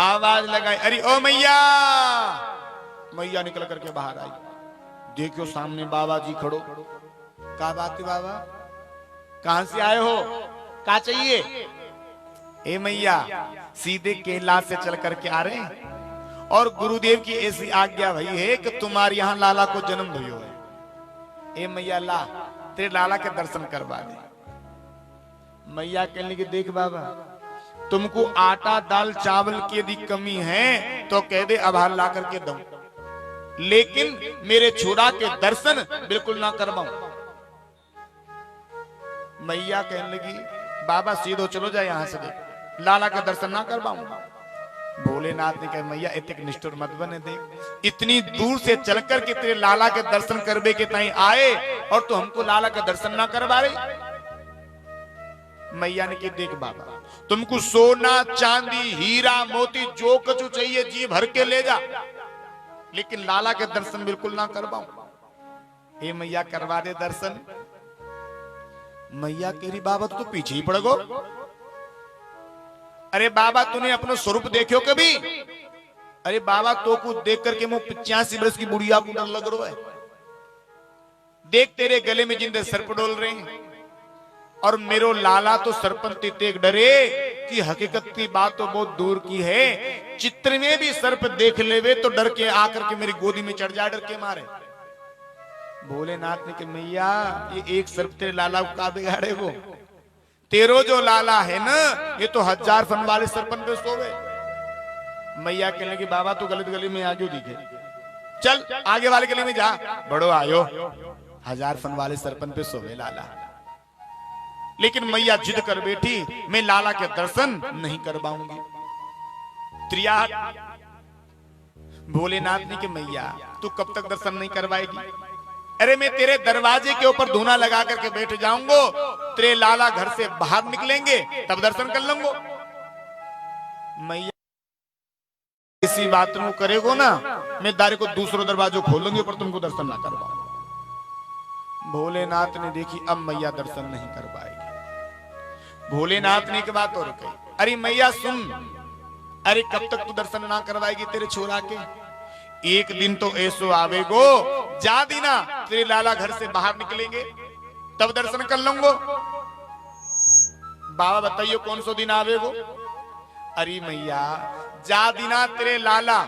आवाज लगाई, अरे ओ मैया। मैया निकल करके बाहर आई, देखियो सामने बाबा जी खड़ो। क्या बात है बाबा, कहां से आए हो, क्या चाहिए। ए मैया सीधे कैलाश से चल करके आ रहे हैं, और गुरुदेव की ऐसी आज्ञा भई है कि तुम्हारे यहाँ लाला को जन्म भयो है। ए मैया ला तेरे लाला के दर्शन करवा दे। मैया कहने लगी, देख बाबा तुमको आटा दाल चावल की यदि कमी है तो कह दे, आभार ला करके दूं, लेकिन मेरे छोरा के दर्शन बिल्कुल ना करवाऊं। मैया कहने लगी, बाबा सीधो चलो जाए यहां से, देख लाला का दर्शन ना करवाऊंगा। भोलेनाथ ने कहा, मैया इतने निष्ठुर मत बने, देख इतनी दूर से चलकर के तेरे लाला के दर्शन करवे के ताई आए, और तो हमको लाला का दर्शन ना करवा रहे। मैया ने कहा, देख बाबा तुमको सोना चांदी हीरा मोती जो कुछ चाहिए जी भर के ले जा, लेकिन लाला के दर्शन बिल्कुल ना करवाऊं। ए मैया करवा दे दर्शन। मैया कह रही, बाबा तो पीछे ही पड़ गो। अरे बाबा तूने अपना स्वरूप देखियो कभी। अरे बाबा तो कुछ देख करके मुझ 85 वर्ष की बुढ़िया को डर लग रहा है। देख तेरे गले में जिंदे सर्प डोल रहे हैं, और मेरो लाला तो सरपंती तेग डरे कि हकीकत की बात तो बहुत दूर की है, चित्र में भी सर्प देख लेवे तो डर के आकर के मेरी गोदी में चढ़ जाए, डर के मारे। भोलेनाथ ने कहा, मैया ये एक सर्प तेरे लाला को का बिगाड़े, वो तेरो जो लाला है ना, ये तो 1000 फन वाले सरपन पे सोवे। मैया कहने लगी, बाबा तू गलत गली में आगे दिखे, चल आगे वाले गली में जा। बड़ो आयो 1000 फन वाले सरपन पे सोवे लाला। लेकिन मैया जिद कर बैठी, मैं लाला के दर्शन नहीं करवाऊंगी। त्रिया भोलेनाथ ने कि मैया तू कब तक दर्शन नहीं करवाएगी। अरे मैं तेरे दरवाजे के ऊपर धूना लगा करके बैठ जाऊंगा, तेरे लाला घर से बाहर निकलेंगे तब दर्शन कर लूंगा। मैया इसी बात को करेगो ना, मैं दारे को दूसरो दरवाजो खोलूंगी पर तुमको दर्शन ना करवाऊंगा। भोलेनाथ ने देखी अब मैया दर्शन नहीं कर पाएगी। भोलेनाथ ने एक बात और कही, अरे मैया सुन, अरे कब तक तू दर्शन ना करवाएगी तेरे छोरा के। एक दिन तो ऐसो आवेगो जा दीना तेरे लाला घर से बाहर निकलेंगे तब दर्शन कर लूंगो। बाबा बताइए कौन सो दिन आवेगो? अरे मैया जा दिना तेरे लाला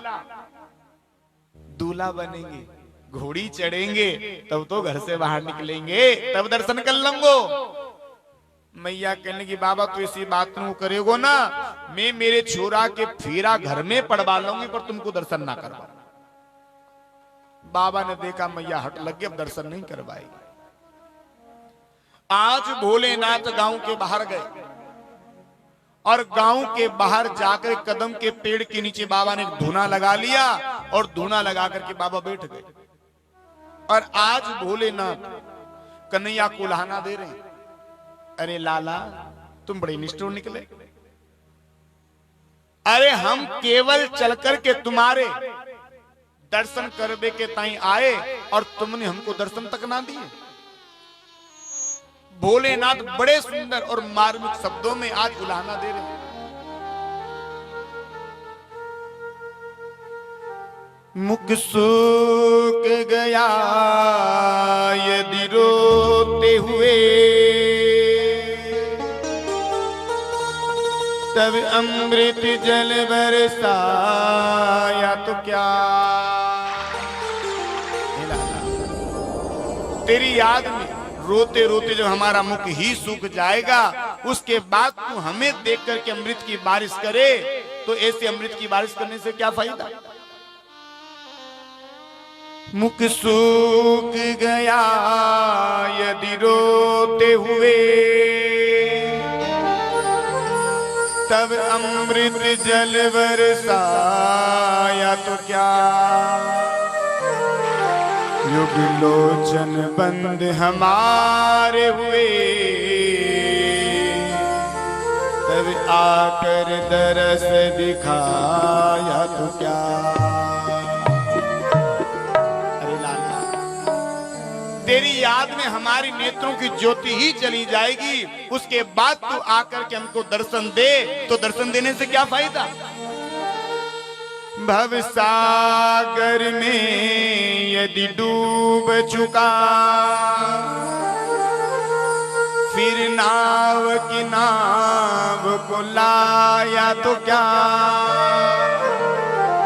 दूल्हा बनेंगे, घोड़ी चढ़ेंगे, तब तो घर से बाहर निकलेंगे, तब दर्शन कर लूंगो। मैया कहने की बाबा तो इसी बात को करेगो ना, मैं मेरे छोरा के फेरा घर में पड़वा लूंगी पर तुमको दर्शन ना करवा। बाबा ने देखा मैया हट लग गई, अब दर्शन नहीं करवाएगी। आज भोलेनाथ गांव के बाहर गए और गांव के बाहर जाकर कदम के पेड़ के नीचे बाबा ने धूना लगा लिया और धूना लगा करके बाबा बैठ गए। और आज भोलेनाथ कन्हैया को लहाना दे रहे हैं, अरे लाला तुम बड़े निष्ठुर निकले, अरे हम केवल चलकर के तुम्हारे दर्शन करने के ताई आए और तुमने हमको दर्शन तक ना दिए। भोलेनाथ बड़े सुंदर और मार्मिक शब्दों में आज उलाहना दे रहे हैं। मुख सूख गया यदि रोते हुए, तब अमृत जल बरसाया तो क्या। तेरी याद में रोते रोते जब हमारा मुख ही सूख जाएगा, उसके बाद तू हमें देख करके अमृत की बारिश करे, तो ऐसे अमृत की बारिश करने से क्या फायदा। मुख सूख गया यदि रोते हुए, तब अमृत जल बरसाया तो क्या। युग लोचन बंद हमारे हुए, तब आकर दरस दिखाया तो क्या। अरे लाला तेरी याद में हमारी नेत्रों की ज्योति ही चली जाएगी, उसके बाद तू आकर के हमको दर्शन दे, तो दर्शन देने से क्या फायदा। भव सागर में यदि डूब चुका, फिर नाव की नाव को लाया तो क्या।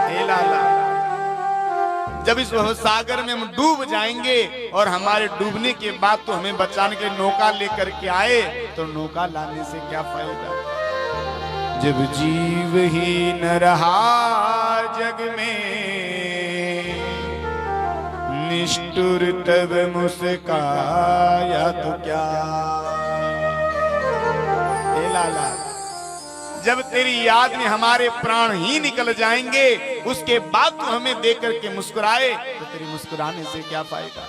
हे लाला जब इस भव सागर में हम डूब जाएंगे और हमारे डूबने के बाद तो हमें बचाने के लिए नौका लेकर के आए, तो नौका लाने से क्या फायदा। जब जीव ही न रहा जग में, निष्ठुर तब मुस्काया तो क्या। ए लाला जब तेरी याद में हमारे प्राण ही निकल जाएंगे, उसके बाद तो हमें देख करके मुस्कुराए, तो तेरी मुस्कुराने से क्या फायदा।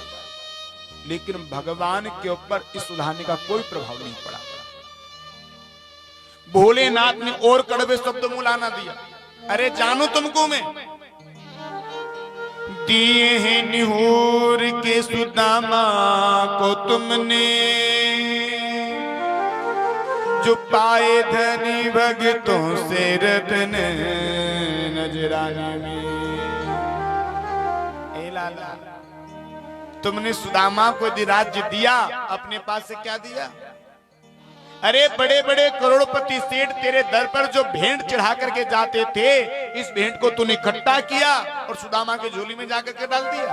लेकिन भगवान के ऊपर इस उल्हाने का कोई प्रभाव नहीं पड़ा। भोलेनाथ ने और कड़वे शब्द मुलाना दिया, अरे जानू तुमको मैं। दिए हैं निहूर के सुदामा को तुमने, जो पाए धनी भगतों से रतन नजराने में। ए लाला तुमने सुदामा को यदि राज्य दिया, अपने पास से क्या दिया। अरे बड़े बड़े करोड़पति सेठ तेरे दर पर जो भेंट चढ़ा करके जाते थे, इस भेंट को तूने इकट्ठा किया और सुदामा के झोली में जाकर के डाल दिया।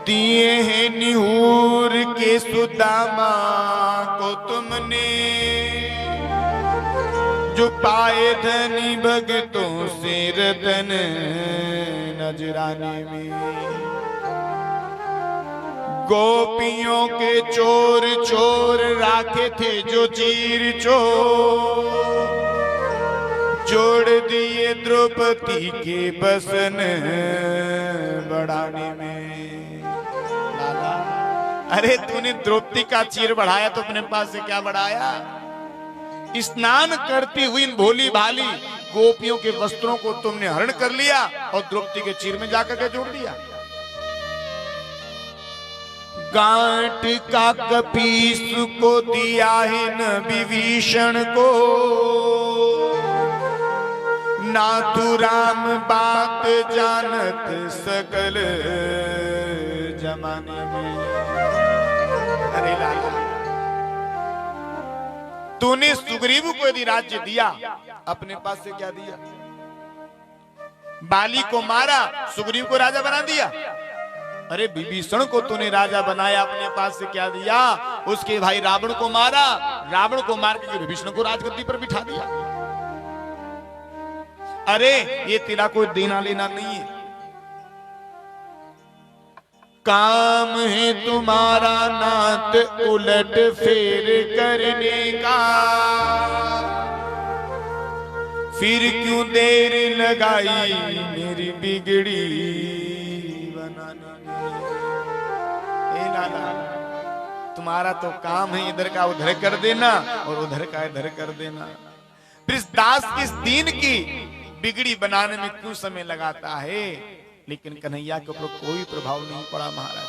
दिए हैं निहूर के सुदामा को तुमने, जो पाए धनी भगतों से रतन नजराने में। गोपियों के चोर चोर राखे थे जो चीर चोर, जोड़ दिए द्रौपदी के बसन बढ़ाने में। लाला अरे तूने द्रौपदी का चीर बढ़ाया तो अपने पास से क्या बढ़ाया। स्नान करती हुई भोली भाली गोपियों के वस्त्रों को तुमने हरण कर लिया और द्रौपदी के चीर में जाकर के जोड़ दिया। गांठ का कपीस को दिया है न विभीषण को, नाथु राम बात जानत सकल जमाने मानेगी। अरे लाला, तूने सुग्रीव को यदि राज्य दिया, अपने पास से क्या दिया? बाली को मारा, सुग्रीव को राजा बना दिया। अरे विभीषण को तूने राजा बनाया, अपने पास से क्या दिया? उसके भाई रावण को मारा, रावण को मार के विभीषण को राजगद्दी पर बिठा दिया। अरे ये तेरा कोई देना लेना नहीं है। काम है तुम्हारा नाथ उलट फेर करने का, फिर क्यों देर लगाई मेरी बिगड़ी बनाने में। ए लाला, तुम्हारा तो काम है इधर का उधर कर देना और उधर का इधर कर देना। फिर इस दास किस दीन की बिगड़ी बनाने में क्यों समय लगाता है? लेकिन कन्हैया के ऊपर कोई प्रभाव नहीं पड़ा महाराज,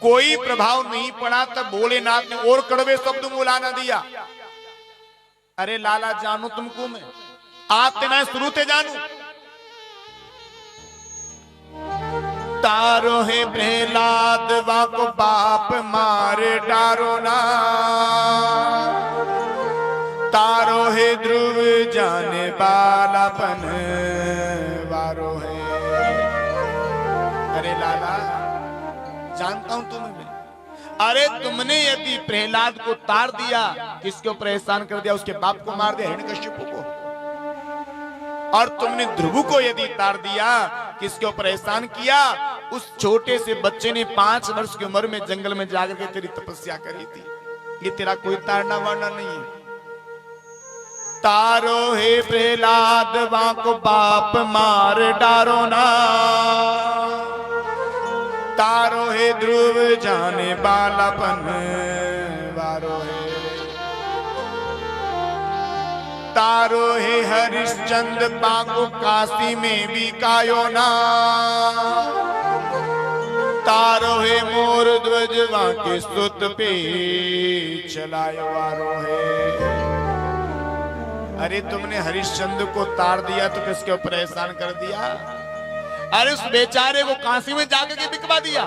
कोई प्रभाव नहीं पड़ा। तब भोलेनाथ ने और कड़वे शब्द बोला ना दिया। अरे लाला, जानू तुमको मैं, आते ना शुरू थे जानू। तारो है प्रहलाद वाको बाप मारे डारो ना, तारो है ध्रुव जाने बालापन वारो है। अरे लाला, जानता हूं तुम्हें मैं। अरे तुमने यदि प्रहलाद को तार दिया, किसके ऊपर एहसान कर दिया? उसके बाप को मार दिया, हिरण्यकश्यप को। और तुमने ध्रुव को यदि तार दिया, किसके ऊपर एहसान किया? उस छोटे से बच्चे ने 5 वर्ष की उम्र में जंगल में जाकर के तेरी तपस्या करी थी। ये तेरा कोई तारना वारना नहीं है। तारो हे प्रहलाद वाको बाप मार डारो ना, तारो हे ध्रुव जाने बालापन वारो है। तारो हे हरिश्चंद्र बाको काशी में भी कायो ना, तारो हे मोर ध्वज वाके सुत पे चलायो वारो है। अरे तुमने हरिश्चंद्र को तार दिया तो किसके ऊपर एहसान कर दिया? अरे उस बेचारे को काशी में जाकर के बिकवा दिया।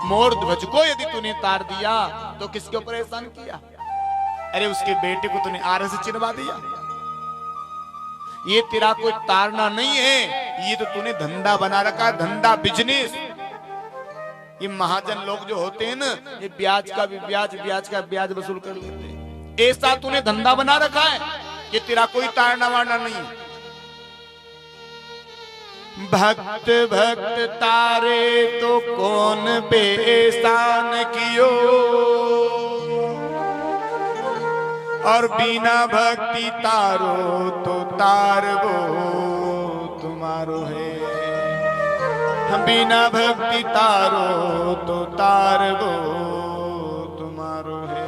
मोर ध्वज को यदि तूने तार दिया तो किसके ऊपर एहसान किया? अरे उसके बेटे को तूने आरे से चिरवा दिया। ये तेरा कोई तारना नहीं है, ये तो तूने धंधा बना रखा, धंधा बिजनेस। ये महाजन लोग जो होते हैं ना, ये ब्याज का भी ब्याज, ब्याज का ब्याज वसूल कर लेते हैं। ऐसा तूने धंधा बना रखा है, ये तेरा कोई तारना वारना नहीं है। भक्त भक्त तारे तो कौन बेएहसान कियो, और बिना भक्ति तारो तो तारबो तुम्हारो है। बिना भक्ति तारो तो तारबो तुम्हारो है।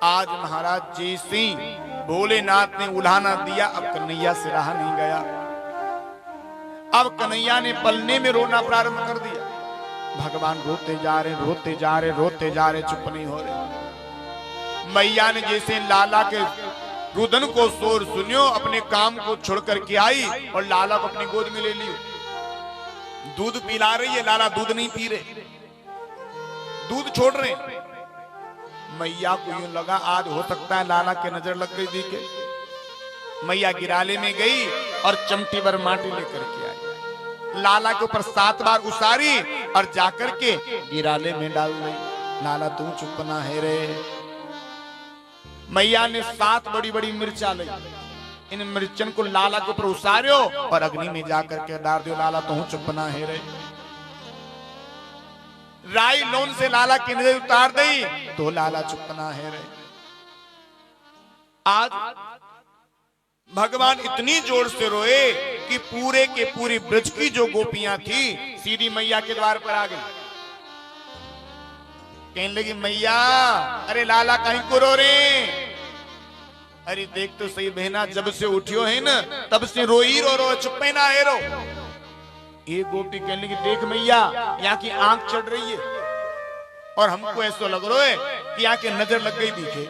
आज महाराज जी सिंह भोलेनाथ ने उल्हाना दिया, अब कन्हैया से रहा नहीं गया। अब कन्हैया ने पलने में रोना प्रारंभ कर दिया। भगवान रोते जा रहे, रोते जा रहे, रोते जा रहे, चुप नहीं हो रहे। मैया ने जैसे लाला के रुदन को शोर सुनियो, अपने काम को छोड़ करके आई और लाला को अपनी गोद में ले लियो। दूध पिला रही है, लाला दूध नहीं पी रहे, दूध छोड़ रहे। मैया को यूं लगा आज हो सकता है लाला के नजर लग गई थी के। मैया गिराले में गई और चमटी भर माटी लेकर के आई। लाला के ऊपर 7 बार उसारी और जाकर के गिराले में डाल दी। लाला तुम चुप ना है रे। मैया ने 7 बड़ी बड़ी मिर्चा ली, इन मिर्चन को लाला के ऊपर उसारियो और अग्नि में जाकर के डाल दियो। लाला तुम चुप ना है रे। राई लोन से लाला की नजर उतार दी तो लाला चुप ना है रे। आज भगवान इतनी जोर से रोए कि पूरे के पूरी ब्रज की जो गोपियां थी सीधी मैया के द्वार पर आ गई। कहने लगी मैया, अरे लाला कहीं को रो रे? अरे देख तो सही बहना, जब से उठियो है ना तब से रो ही रो, चुप ना है रो। एक गोपी कहने लगी देख मैया, यहाँ की आंख चढ़ रही है और हमको ऐसा लग रहा है कि यहाँ की नजर लग गई दिखे।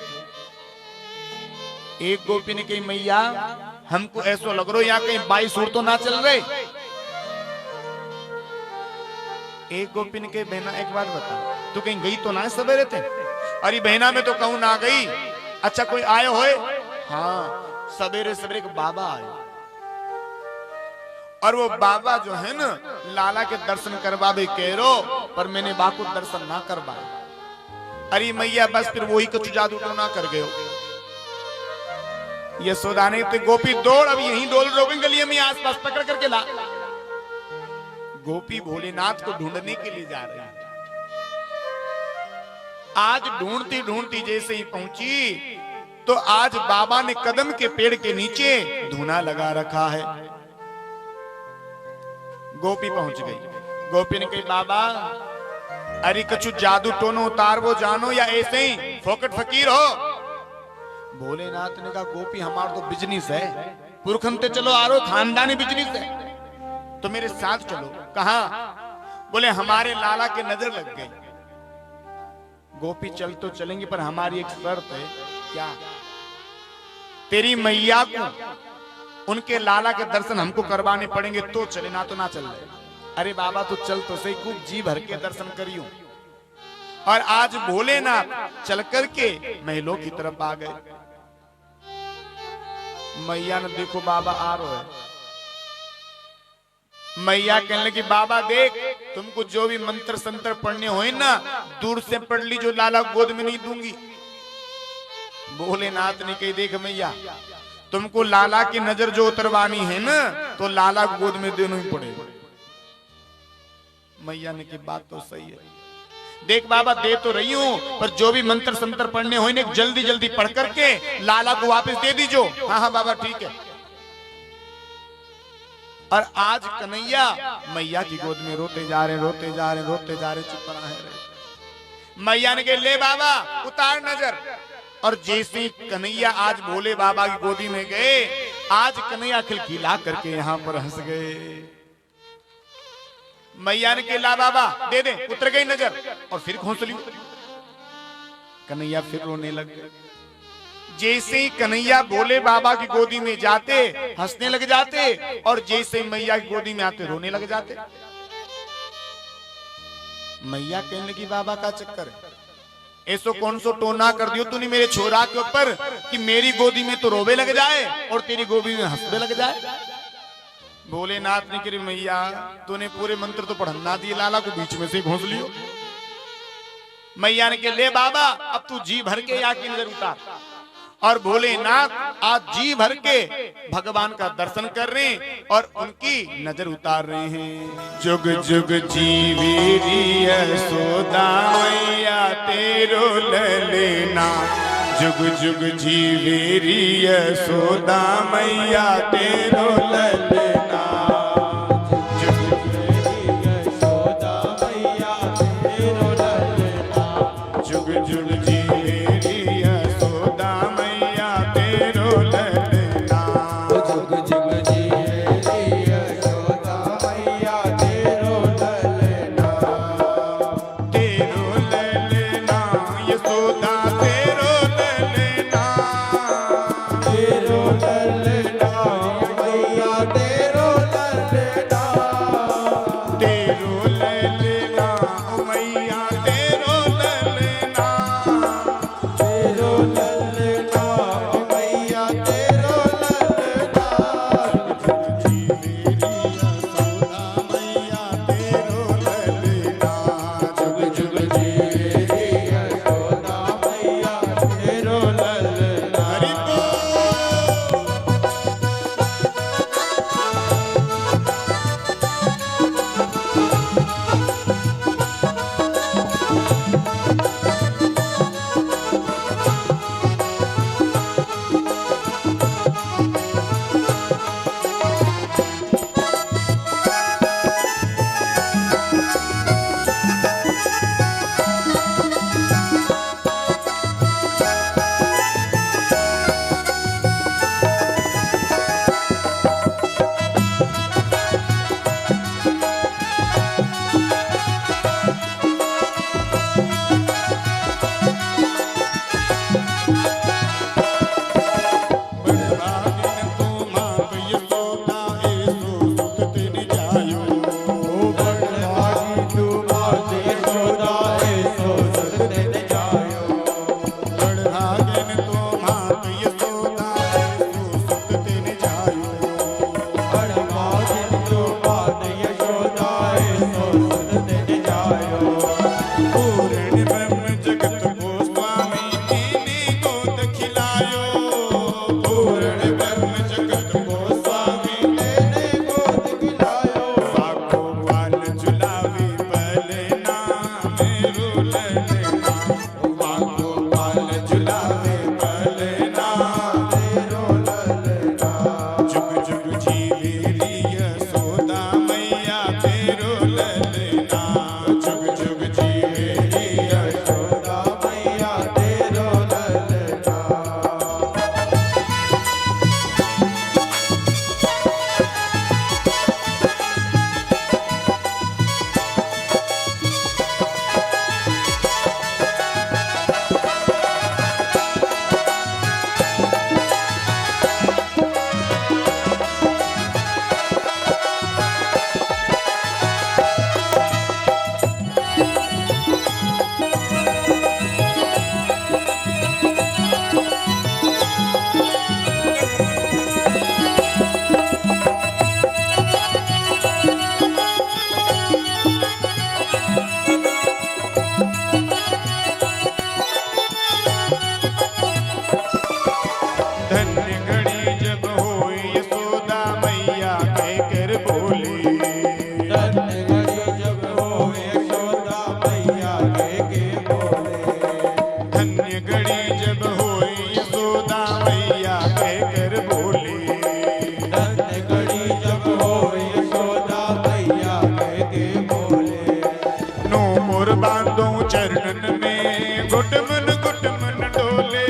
एक गोपी ने कही मैया हमको ऐसा लग रहा यहाँ कहीं 22 सूर तो ना चल रहे। एक गोपिन के बहना एक बात बता, तू कहीं गई तो ना सवेरे थे? अरे बहना में तो कहूं ना गई। अच्छा कोई आए होए? हाँ सवेरे सवेरे एक बाबा आए, और वो बाबा जो है ना लाला के दर्शन करवावे कह रो, पर मैंने बा को दर्शन ना करवाए। अरे मैया बस फिर वही कुछ जादू टोना कर गए। यशोदा ने तो गोपी दौड़, अब यहीं डोल रोके गलिये में आसपास पकड़ करके ला। गोपी भोलेनाथ को ढूंढने के लिए जा रही है। आज ढूंढती ढूंढती जैसे ही पहुंची तो आज बाबा ने कदम के पेड़ के नीचे धुना लगा रखा है। गोपी पहुंच गई। गोपी ने कही बाबा अरे कछु जादू टोनो उतार वो जानो या ऐसे ही फोकट फकीर हो? भोलेनाथ ने कहा गोपी हमारा तो बिजनेस है, पुरखन ते चलो आरो खानदानी बिजनेस है, तो मेरे साथ चलो। कहा? बोले हमारे लाला के नजर लग गई। गोपी चल तो चलेंगे पर हमारी एक शर्त है। क्या? तेरी मैया को उनके लाला के दर्शन हमको करवाने पड़ेंगे तो चले, ना तो ना चल रहे। अरे बाबा तो चल तो सही, खूब जी भर के दर्शन करियो। और आज भोलेनाथ चल करके महलों की तरफ आ गए। मैया ने देखो बाबा आ रहे है। मैया कहने लगी बाबा देख तुमको जो भी मंत्र संत्र पढ़ने हो ना दूर से पढ़ ली, जो लाला गोद में नहीं दूंगी। भोलेनाथ ने कही देख मैया तुमको लाला की नजर जो उतरवानी है ना तो लाला गोद में देना ही पड़ेगा। मैया ने की बात तो सही है, देख बाबा दे तो रही हूं पर जो भी मंत्र संत्र पढ़ने हो ना जल्दी जल्दी पढ़ करके लाला को वापस दे दीजो। हाँ हाँ बाबा ठीक है। और आज कन्हैया मैया की गोद में रोते जा रहे रोते जा रहे रोते जा रहे, चुप रहा है। मैया ने कहा ले बाबा उतार नजर। और जैसे कन्हैया आज भोले बाबा की गोदी में गए, आज कन्हैया खिलखिला करके यहां पर हंस गए। मैया ने कहा ला बाबा दे दे, उतर गई नजर और फिर घोंसली। कन्हैया फिर रोने लग गए। जैसे ही कन्हैया भोले बाबा की गोदी में जाते हंसने लग जाते, और जैसे मैया की गोदी में आते रोने लग जाते। मैया कहने लगी बाबा का चक्कर है, ऐसो कौन सो टोना कर दियो तूने मेरे छोरा के ऊपर कि मेरी गोदी में तो रोवे लग जाए और तेरी गोदी में हंसने लग जाए। भोलेनाथ ने कही मैया तूने पूरे मंत्र तो पढ़ना दिए, लाला को बीच में से घोंस लियो। मैया ने कहा ले बाबा अब तू जी भर के या की नजर उतार। और भोलेनाथ आज जी भर के भगवान का दर्शन कर रहे हैं और उनकी नजर उतार रहे हैं। जुग जुग जीवेरी यशोदा मैया तेरो ललना, जुग जुग जीवेरी यशोदा मैया तेरो ललना, जुग जुग यशोदा मैया तेरो ललना, जुग जुग धन्य घड़ी जब होई यशोदा मैया कहकर बोले, धन्य घड़ी जब होए यशोदा मैया के बोले, धन्य घड़ी जब होई यशोदा मैया कहकर बोले, धन्य घड़ी जब होए यशोदा मैया के बोले, नो मोर बांधो चरणन में घुटमन घुटमन डोले,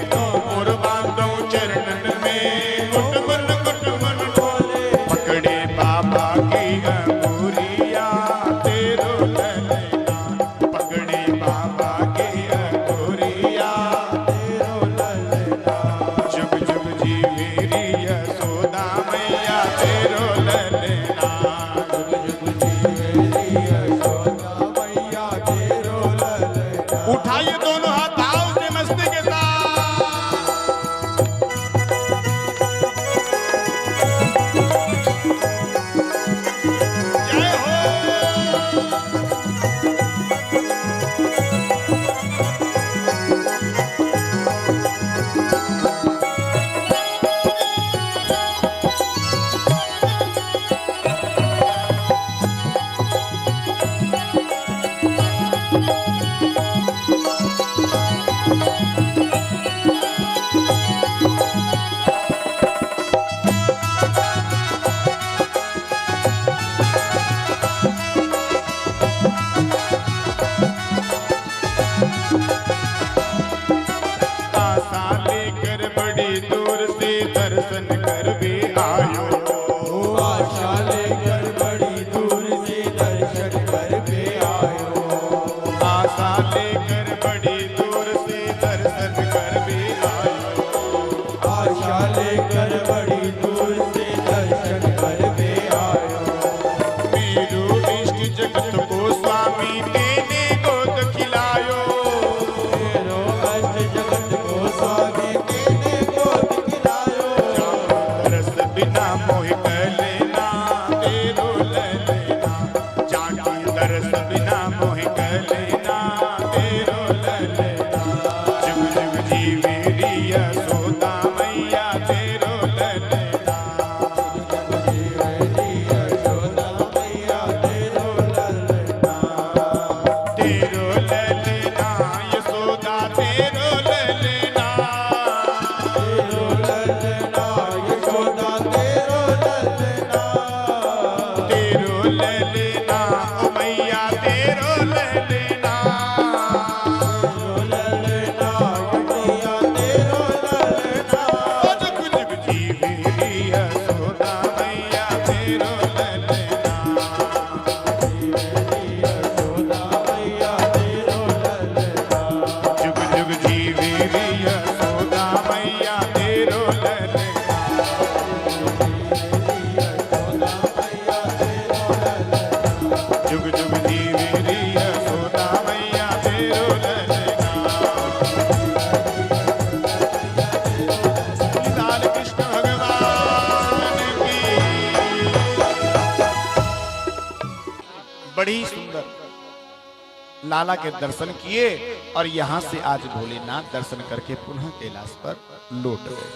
नो मोर बांधो चरणन में घुटमन घुटमन डोले, पकड़े बाबा की अंगुरिया तेरो ललना, पकड़े बाबा की अंगुरिया तेरो ललना, जुग जुग जी मेरी यशोदा मैया तेरो ललना, जुग जुग जीवेरी यशोदा मैया तेरो ललना। उठाइए दोनों हाथ आओ से मस्ती के साथ। जय हो। आशा लेकर बड़ी दूर से दर्शन कर भी आयो, आशा लेकर बड़ी दूर से दर्शन कर के आयो, आशा लेकर बड़ी दूर से दर्शन कर भी आयो, आशा लेकर बड़ी दूर से दर्शन कर के आयो, मेरू इष्ट जगत को स्वामी तेने गोद खिलायो, तेरो अष्ट जगत को स्वामी तेने गोद खिलायो, रस बिना मोह कलेना तेरो ललना, जाकी दरस बिना मोह कलेना तेरो ललना, जुग जुग जी मेरी यशोदा मैया तेरो ललना, जीवेरी यशोदा मैया तेरो ललना, तेरो ललना यशोदा तेरो ललना, तेरो ललना यशोदा तेरो ललना, तेरो ललना ओ मैया तेरो ललना, तेरो ललना मैया तेरो ललना, ओ जुग जुग जी मेरी यशोदा मैया तेरो ललना, जीवेरी यशोदा मैया तेरो ललना, जुग जुग जी मेरी यशोदा मैया तेरो ललना, जुग जुग जी मेरी यशोदा मैया तेरो ललना। लाल कृष्ण भगवान की। बड़ी सुंदर लाला के दर्शन किए और यहां से आज भोलेनाथ दर्शन करके पुनः कैलाश पर लौट गए।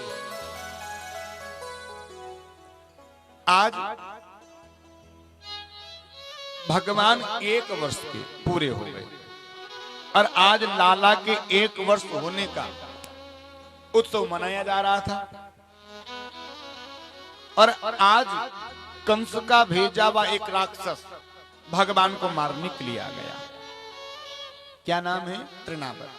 आज भगवान 1 वर्ष के पूरे हो गए और आज लाला के 1 वर्ष होने का उत्सव मनाया जा रहा था और आज कंस का भेजा हुआ एक राक्षस भगवान को मारने के लिए आ गया। क्या नाम है? तृणावत।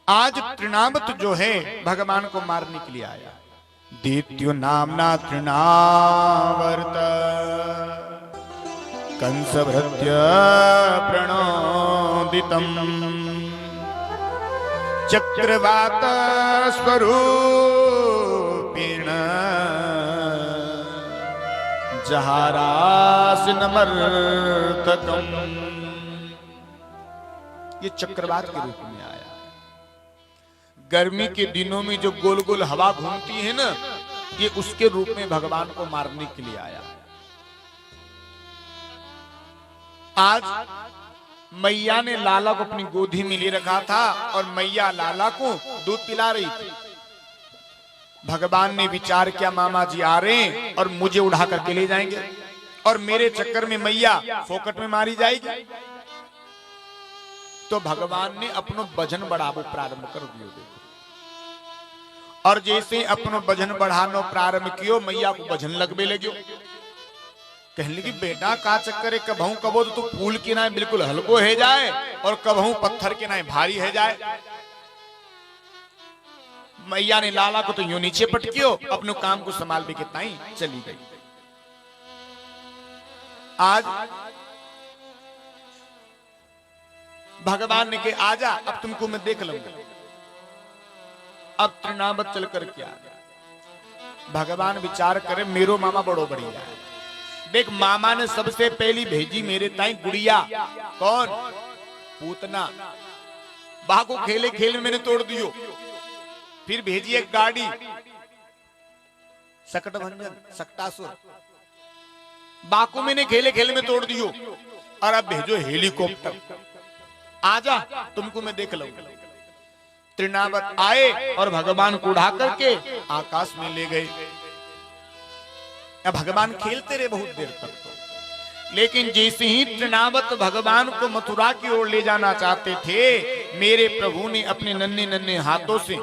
आज तृणावत जो है भगवान को मारने के लिए आया। दैत्यो नामना तृणावर्त कंस भृत्य प्रणोदितम चक्रवात स्वरूपेण जहारासिनमर्तकम। ये चक्रवात के रूप में आया। गर्मी के दिनों में जो गोल गोल हवा घूमती है ना, ये उसके रूप में भगवान को मारने के लिए आया। आज मैया ने लाला को अपनी गोदी में ले रखा था और मैया लाला को दूध पिला रही थी। भगवान ने विचार किया मामा जी आ रहे हैं और मुझे उठा करके ले जाएंगे और मेरे चक्कर में मैया फोकट में मारी जाएगी। तो भगवान ने अपनो वजन बढ़ावो प्रारंभ कर दियो। देखो और जैसे अपनो वजन बढ़ानो प्रारंभ कियो मैया को वजन लगबे लग्यो। कहने लगी बेटा का चक्कर है, कबहू कबो तो तू फूल के नाय बिल्कुल हल्को है जाए और कबहू पत्थर के नाय भारी है जाए। मैया ने लाला को तो यूं नीचे पटकियो, अपने काम को संभाल भी कितना ही चली गई। आज भगवान ने कहा आजा अब तुमको मैं देख लूंगा। अब तृणावत चल कर क्या भगवान विचार करे मेरो मामा बड़ो बढ़िया है। देख मामा ने सबसे पहली भेजी मेरे ताई गुड़िया। कौन? पूतना। बाको खेले खेल में मैंने तोड़ दियो। फिर भेजी एक गाड़ी सकट भंजन सकटासुर, बाको मैंने खेले खेल में तोड़ दियो। और अब भेजो हेलीकॉप्टर, आजा तुमको मैं देख लूंगा। तृणावत आए और भगवान को उड़ा करके आकाश में ले गए। अब भगवान खेलते रहे बहुत देर तक तो। लेकिन जैसे ही तृणावत भगवान को मथुरा की ओर ले जाना चाहते थे, मेरे प्रभु ने अपने नन्हे नन्हे हाथों से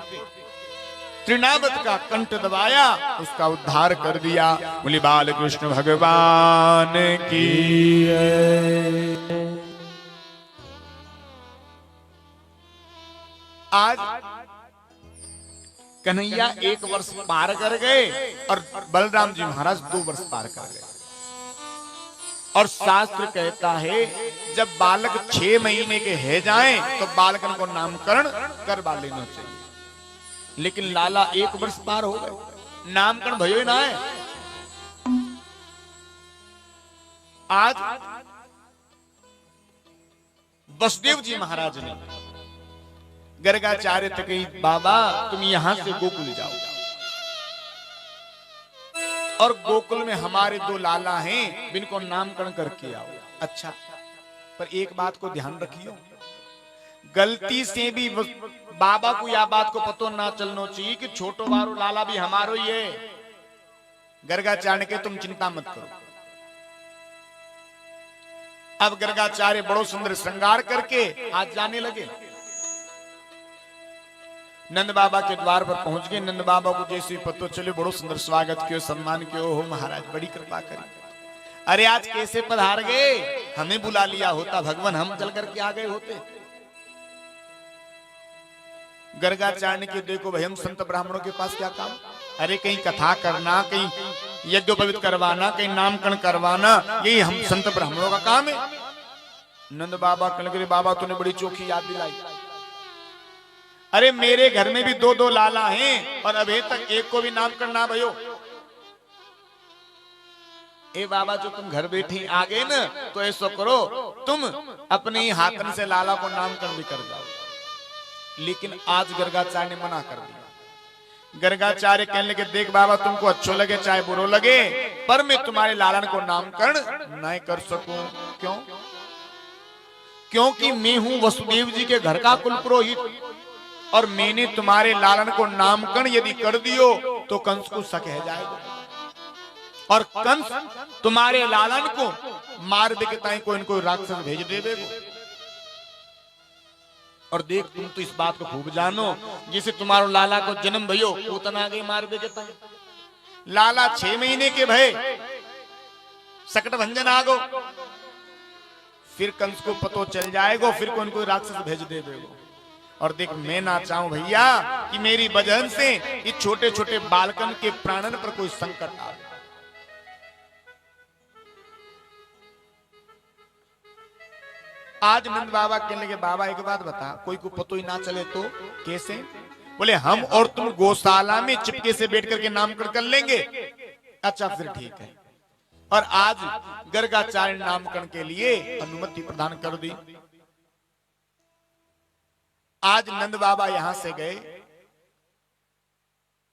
तृणावत का कंठ दबाया, उसका उद्धार कर दिया। बोले बाल कृष्ण भगवान की। आज कन्हैया 1 वर्ष पार कर गए और बलराम जी महाराज 2 वर्ष पार कर गए। और शास्त्र कहता है जब बालक 6 महीने के है जाएं तो बालकन को नामकरण करवा लेना चाहिए। लेकिन लाला 1 वर्ष पार हो गए, नामकरण भयो ना है। आज वसुदेव जी महाराज ने गर्गाचार्य तक कही बाबा तुम यहां से गोकुल जाओ और गोकुल में हमारे 2 लाला हैं, जिनको नामकरण करके आओ। अच्छा, पर एक बात को ध्यान रखियो, गलती से भी बाबा को यह बात को पतो ना चलना चाहिए कि छोटो बारो लाला भी हमारो ही है। गर्गाचार्य के तुम चिंता मत करो। अब गर्गाचार्य बड़ो सुंदर श्रृंगार करके आज जाने लगे। नंद बाबा के द्वार पर पहुंच गए। नंद बाबा को जैसे पतो चले बड़ो सुंदर स्वागत कियो, सम्मान कियो। हो महाराज बड़ी कृपा करी। अरे आज कैसे पधार गए, हमें बुला लिया होता भगवान, हम चल करके आ गए होते। गर्गाचार्य के देखो भाई हम संत ब्राह्मणों के पास क्या काम। अरे कहीं कथा करना, कहीं यज्ञोपवीत करवाना, कहीं नामकरण करवाना, यही हम संत ब्राह्मणों का काम है। नंद बाबा कहने लगे बाबा तूने बड़ी चोखी याद दिलाई। अरे मेरे घर में भी 2-2 लाला हैं और अभी तक एक को भी नामकरण ना भयो। ए बाबा जो तुम घर बैठे आ गए ना, तो ऐसा करो तुम अपने ही हाथन से लाला को नामकरण भी कर जाओ। लेकिन आज गर्गाचार्य ने मना कर दिया। गर्गाचार्य कहने लगे देख बाबा तुमको अच्छो लगे चाहे बुरो लगे, पर मैं तुम्हारे लालन को नामकरण नहीं कर सकूं। क्यों? क्योंकि मैं हूं वसुदेव जी के घर का कुलपुरोहित और मैंने तुम्हारे लालन को नामकरण यदि कर दियो तो कंस को शक है जाएगा और कंस तुम्हारे लालन को मार दे के ताई कोई इनको राक्षस भेज देवेगो। और देख तुम तो इस बात को खूब जानो, जिसे तुम्हारो लाला को जन्म भयो पूतना गई मार दे के ताई। लाला 6 महीने के भय सकट भंजन आगो, फिर कंस को पतो चल जाएगो, फिर कोई कोई राक्षस भेज देवेगो। और देख मैं ना चाहूं भैया कि मेरी वजह से इस छोटे छोटे बालकन के प्राणन पर कोई संकट आए। आज नंद बाबा कहने लगे बाबा एक बात बता, कोई को पतो ही ना चले तो कैसे? बोले हम और तुम गौशाला में चिपके से बैठ करके नामकरण कर लेंगे। अच्छा फिर ठीक है। और आज गर्गाचार्य नामकरण के लिए अनुमति प्रदान कर दी। आज नंद बाबा यहां से गए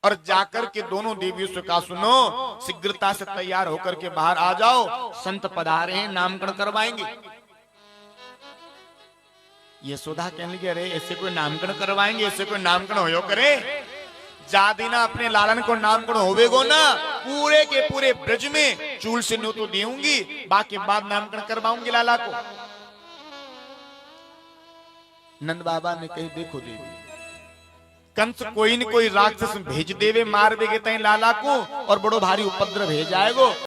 और जाकर के दोनों देवियों से कहा सुनो शीघ्रता से तैयार होकर के बाहर आ जाओ, संत पधारे हैं नामकरण करवाएंगे। यशोदा कहने लगी अरे ऐसे कोई नामकरण करवाएंगे, ऐसे कोई नामकरण हो करे, जा देना अपने लालन को नामकरण होवेगो ना, पूरे के पूरे ब्रज में चूल से न्यू तो दूंगी, बाकी बाद नामकरण करवाऊंगी लाला को। नंद बाबा ने कही देखो देवी, कंस कोई न कोई राक्षस भेज देवे, मार देगे तई लाला को और बड़ो भारी उपद्रव भेज जाएगो।